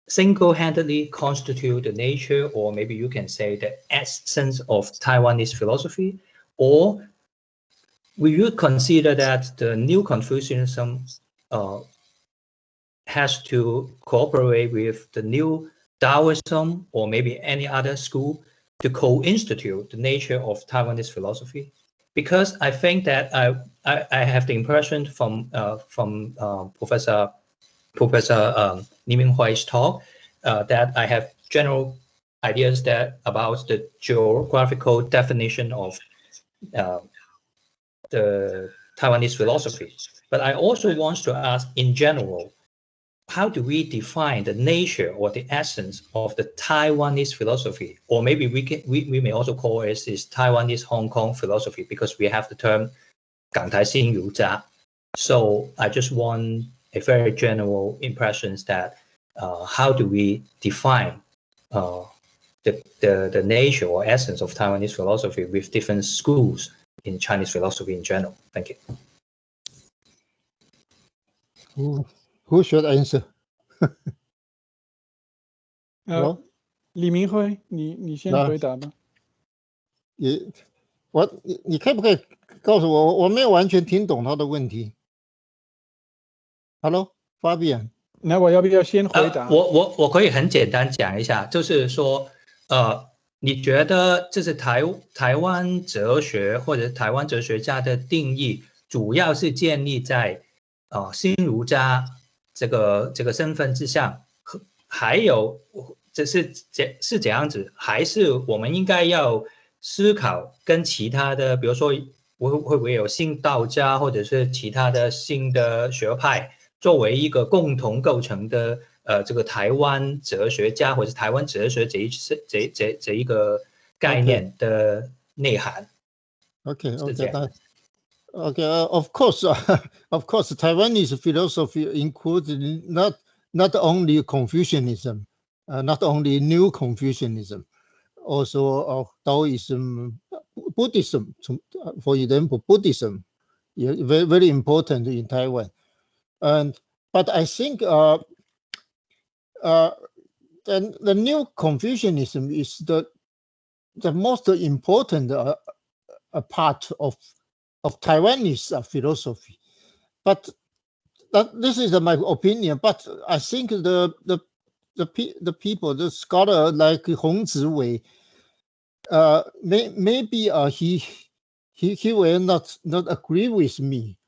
single-handedly constitute the nature, or maybe you can say the essence of Taiwanese philosophy, or will you consider that the new Confucianism has to cooperate with the new Taoism or maybe any other school to co-institute the nature of Taiwanese philosophy? Because I think that I have the impression from Professor Ming-huei's talk that I have general ideas about the geographical definition of the Taiwanese philosophy. But I also want to ask in general, how do we define the nature or the essence of the Taiwanese philosophy? Or maybe we may also call it this Taiwanese Hong Kong philosophy, because we have the term 港台新儒家. So I just want a very general impressions that how do we define the nature or essence of Taiwanese philosophy with different schools in Chinese philosophy in general? Thank you. Who should answer? 李明辉，你先回答吧。你可不可以告诉我，我没有完全听懂他的问题。Hello, Fabian。那我要不要先回答？我可以很简单讲一下，就是说，你觉得这是台湾哲学或者台湾哲学家的定义，主要是建立在新儒家这个身份之上，还有是怎样子？还是我们应该要思考跟其他的，比如说会不会有新道家或者是其他的新的学派作为一个共同构成的这个台湾哲学家或者台湾哲学这一个概念的内涵。Okay. Of course, Taiwanese philosophy includes not only Confucianism, not only New Confucianism, also Taoism, Buddhism. For example, Buddhism, very, very important in Taiwan. But I think the New Confucianism is the most important part of Taiwanese philosophy. But this is my opinion. But I think the people, the scholar like Hong-Zi-wei, maybe he will not agree with me.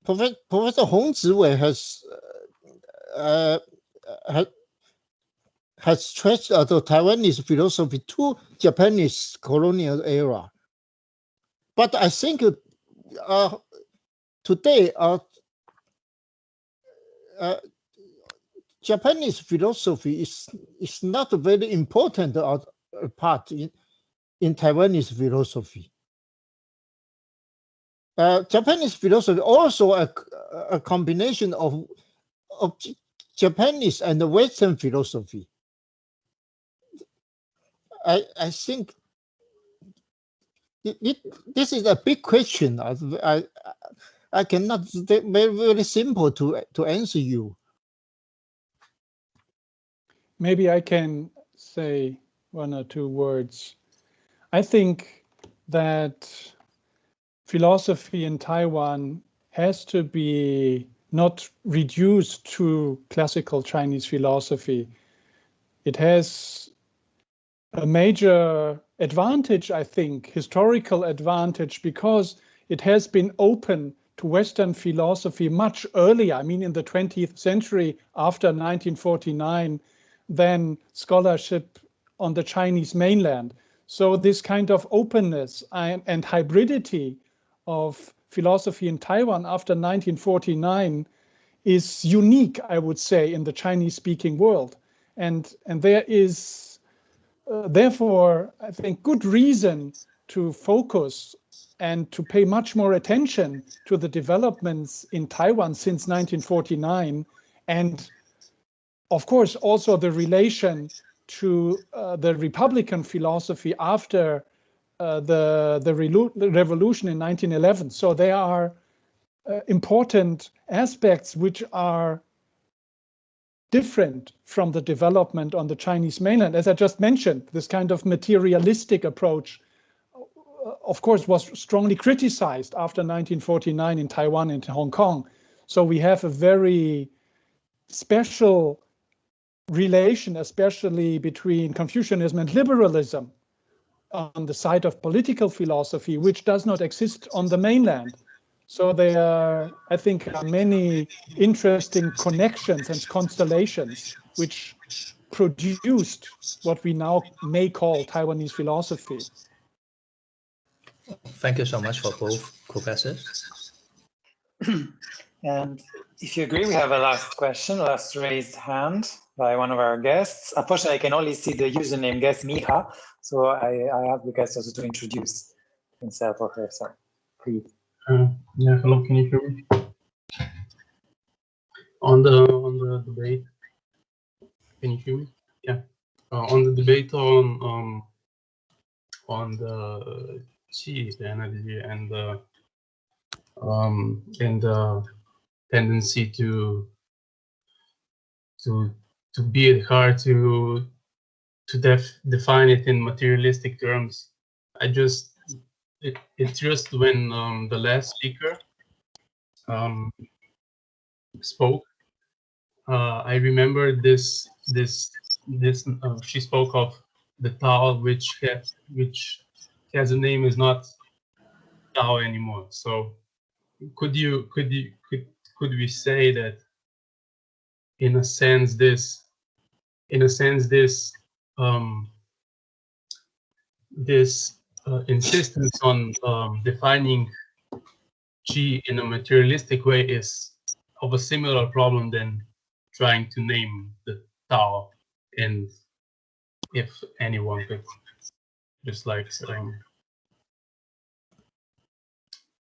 Professor Hong-Zi-wei has stretched the Taiwanese philosophy to Japanese colonial era. But I think today Japanese philosophy is not a very important part in Taiwanese philosophy. Japanese philosophy also a combination of Japanese and Western philosophy. I think this is a big question. I cannot very, very simple to answer you. Maybe I can say one or two words. I think that philosophy in Taiwan has to be not reduced to classical Chinese philosophy. It has a major advantage, I think, historical advantage, because it has been open to Western philosophy much earlier. I mean, in the 20th century, after 1949, than scholarship on the Chinese mainland. So this kind of openness and hybridity of philosophy in Taiwan after 1949 is unique, I would say, in the Chinese-speaking world. And there is therefore, I think, good reason to focus and to pay much more attention to the developments in Taiwan since 1949, and of course also the relation to the Republican philosophy after the revolution in 1911. So there are important aspects which are different from the development on the Chinese mainland. As I just mentioned, this kind of materialistic approach, of course, was strongly criticized after 1949 in Taiwan and Hong Kong. So we have a very special relation, especially between Confucianism and liberalism on the side of political philosophy, which does not exist on the mainland. So there are, I think, many interesting connections and constellations which produced what we now may call Taiwanese philosophy. Thank you so much for both professors. And if you agree, we have a last question, last raised hand by one of our guests. Unfortunately, I can only see the username guest Miha, so I have the guest also to introduce himself or herself. Please. Yeah, hello, can you hear me? On the debate, can you hear me? Yeah. On the debate on the chi, the energy, and the tendency to be it hard to define it in materialistic terms. It's just when the last speaker spoke, I remember this she spoke of the Tao which has a name is not Tao anymore. So could we say that in a sense this insistence on defining Qi in a materialistic way is of a similar problem than trying to name the Tao, and if anyone could just like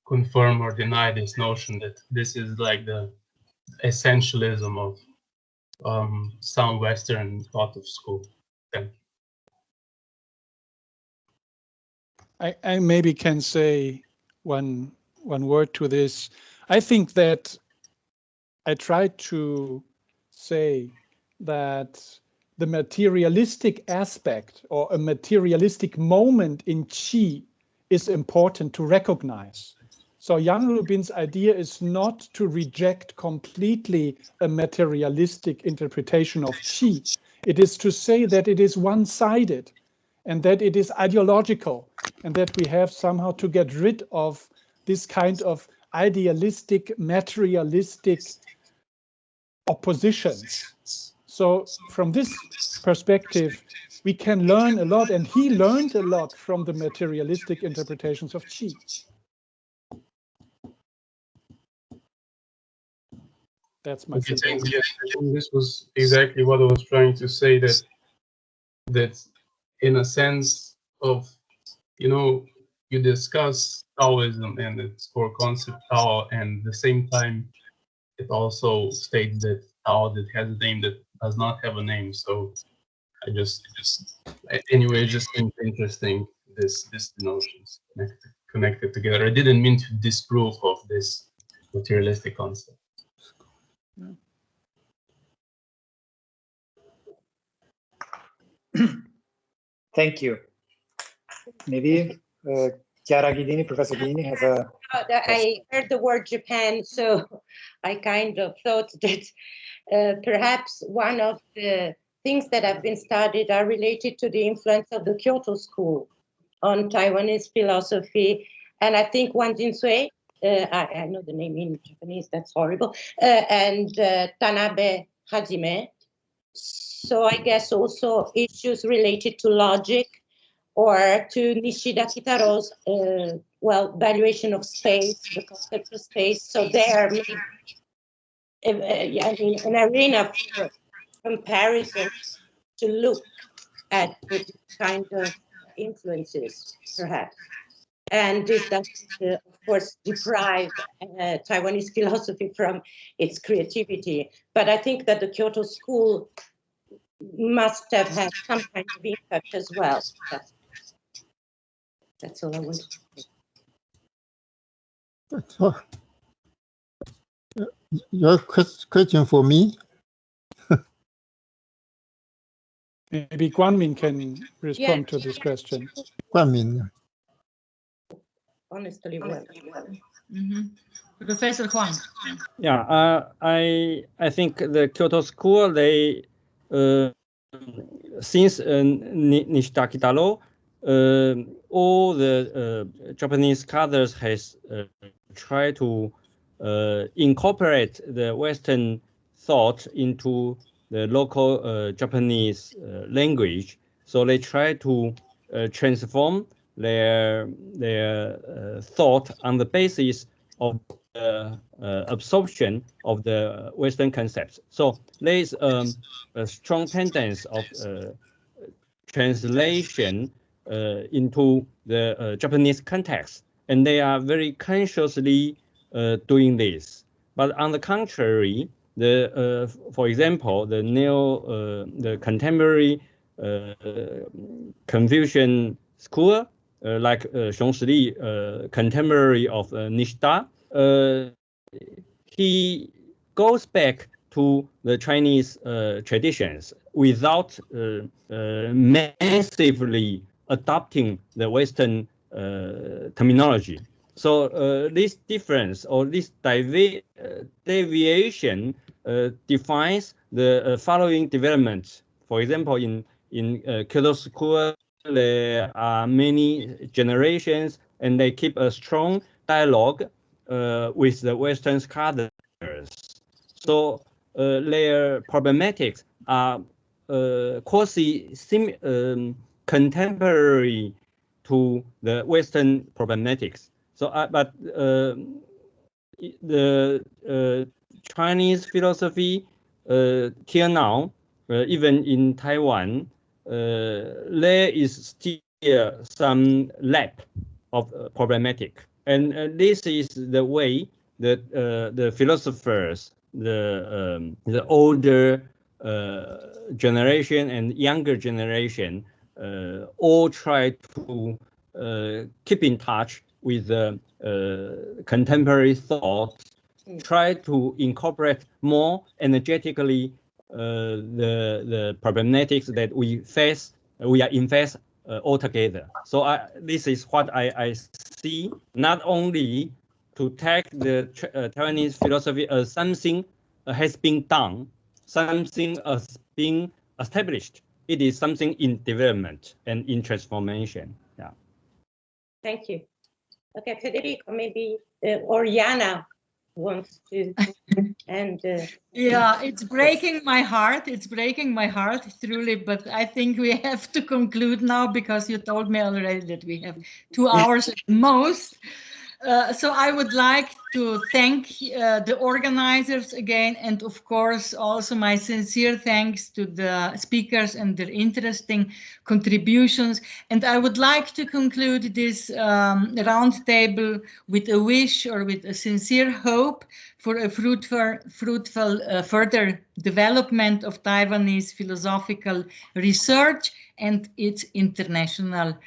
confirm or deny this notion that this is like the essentialism of some Western thought of school. Thank you. I maybe can say one word to this. I think that I tried to say that the materialistic aspect or a materialistic moment in Qi is important to recognize. So Jan Rubin's idea is not to reject completely a materialistic interpretation of Qi. It is to say that it is one-sided and that it is ideological, and that we have somehow to get rid of this kind of idealistic, materialistic oppositions. So from this perspective, we can learn a lot, and he learned a lot from the materialistic interpretations of Qi. That's my thank you. This was exactly what I was trying to say, that in a sense of, you discuss Taoism and its core concept Tao, and at the same time it also states that Tao that has a name that does not have a name. So I just anyway, just interesting this notions connected together. I didn't mean to disprove of this materialistic concept. Thank you. Maybe Chiara Ghidini, Professor Ghidini has a... I heard the word Japan, so I kind of thought that perhaps one of the things that have been studied are related to the influence of the Kyoto school on Taiwanese philosophy. And I think Ming-huei, I know the name in Japanese, that's horrible, and Tanabe Hajime. So I guess also issues related to logic, or to Nishida Kitaro's, valuation of space, the concept of space. So there may be, an arena for comparison to look at this kind of influences, perhaps. And this doesn't, of course, deprive Taiwanese philosophy from its creativity. But I think that the Kyoto school must have had some kind of impact as well. That's all I want to say. Your question for me? Maybe Kuan-min can respond to this question. Kuan-min. Honestly, well. Professor Huang. Yeah, I think the Kyoto school, they since Nishida Kitaro, all the Japanese scholars has tried to incorporate the Western thought into the local Japanese language. So they try to transform their thought on the basis of absorption of the Western concepts. So there is a strong tendency of translation into the Japanese context, and they are very consciously doing this. But on the contrary, for example, the contemporary Confucian school, like Xiong Shili, contemporary of Nishida, he goes back to the Chinese traditions without massively adopting the Western terminology. So this difference or this deviation defines the following developments. For example, in Kyoto School, there are many generations, and they keep a strong dialogue with the Western scholars. So their problematics are contemporary to the Western problematics. So, but the Chinese philosophy till now, even in Taiwan, there is still some lack of problematic, and this is the way that the philosophers, the older generation and younger generation, all try to keep in touch with the contemporary thought, try to incorporate more energetically the problematics that we are in face altogether. So this is what I see, not only to take the Taiwanese philosophy as something has been done, something has been established. It is something in development and in transformation. Yeah. Thank you. Okay, Federico, maybe, or Jana wants to, and yeah, it's breaking my heart. It's breaking my heart, truly. But I think we have to conclude now because you told me already that we have 2 hours at most. So I would like to thank the organizers again, and of course also my sincere thanks to the speakers and their interesting contributions. And I would like to conclude this roundtable with a wish or with a sincere hope for a fruitful further development of Taiwanese philosophical research and its international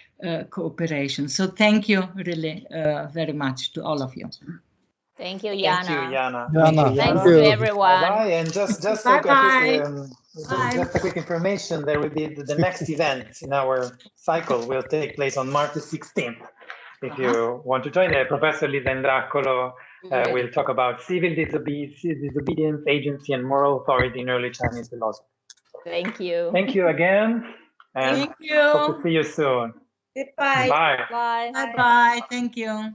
cooperation. So thank you really very much to all of you. Thank you, Jana. Thank you, Jana. Thanks to everyone. Bye. And just bye bye. Just a quick information, there will be the next event in our cycle will take place on March the 16th. If you want to join, Professor Indraccolo will talk about civil disobedience, agency, and moral authority in early Chinese philosophy. Thank you. Thank you again. And thank you. Hope to see you soon. goodbye. Bye. Bye. Bye bye. Thank you.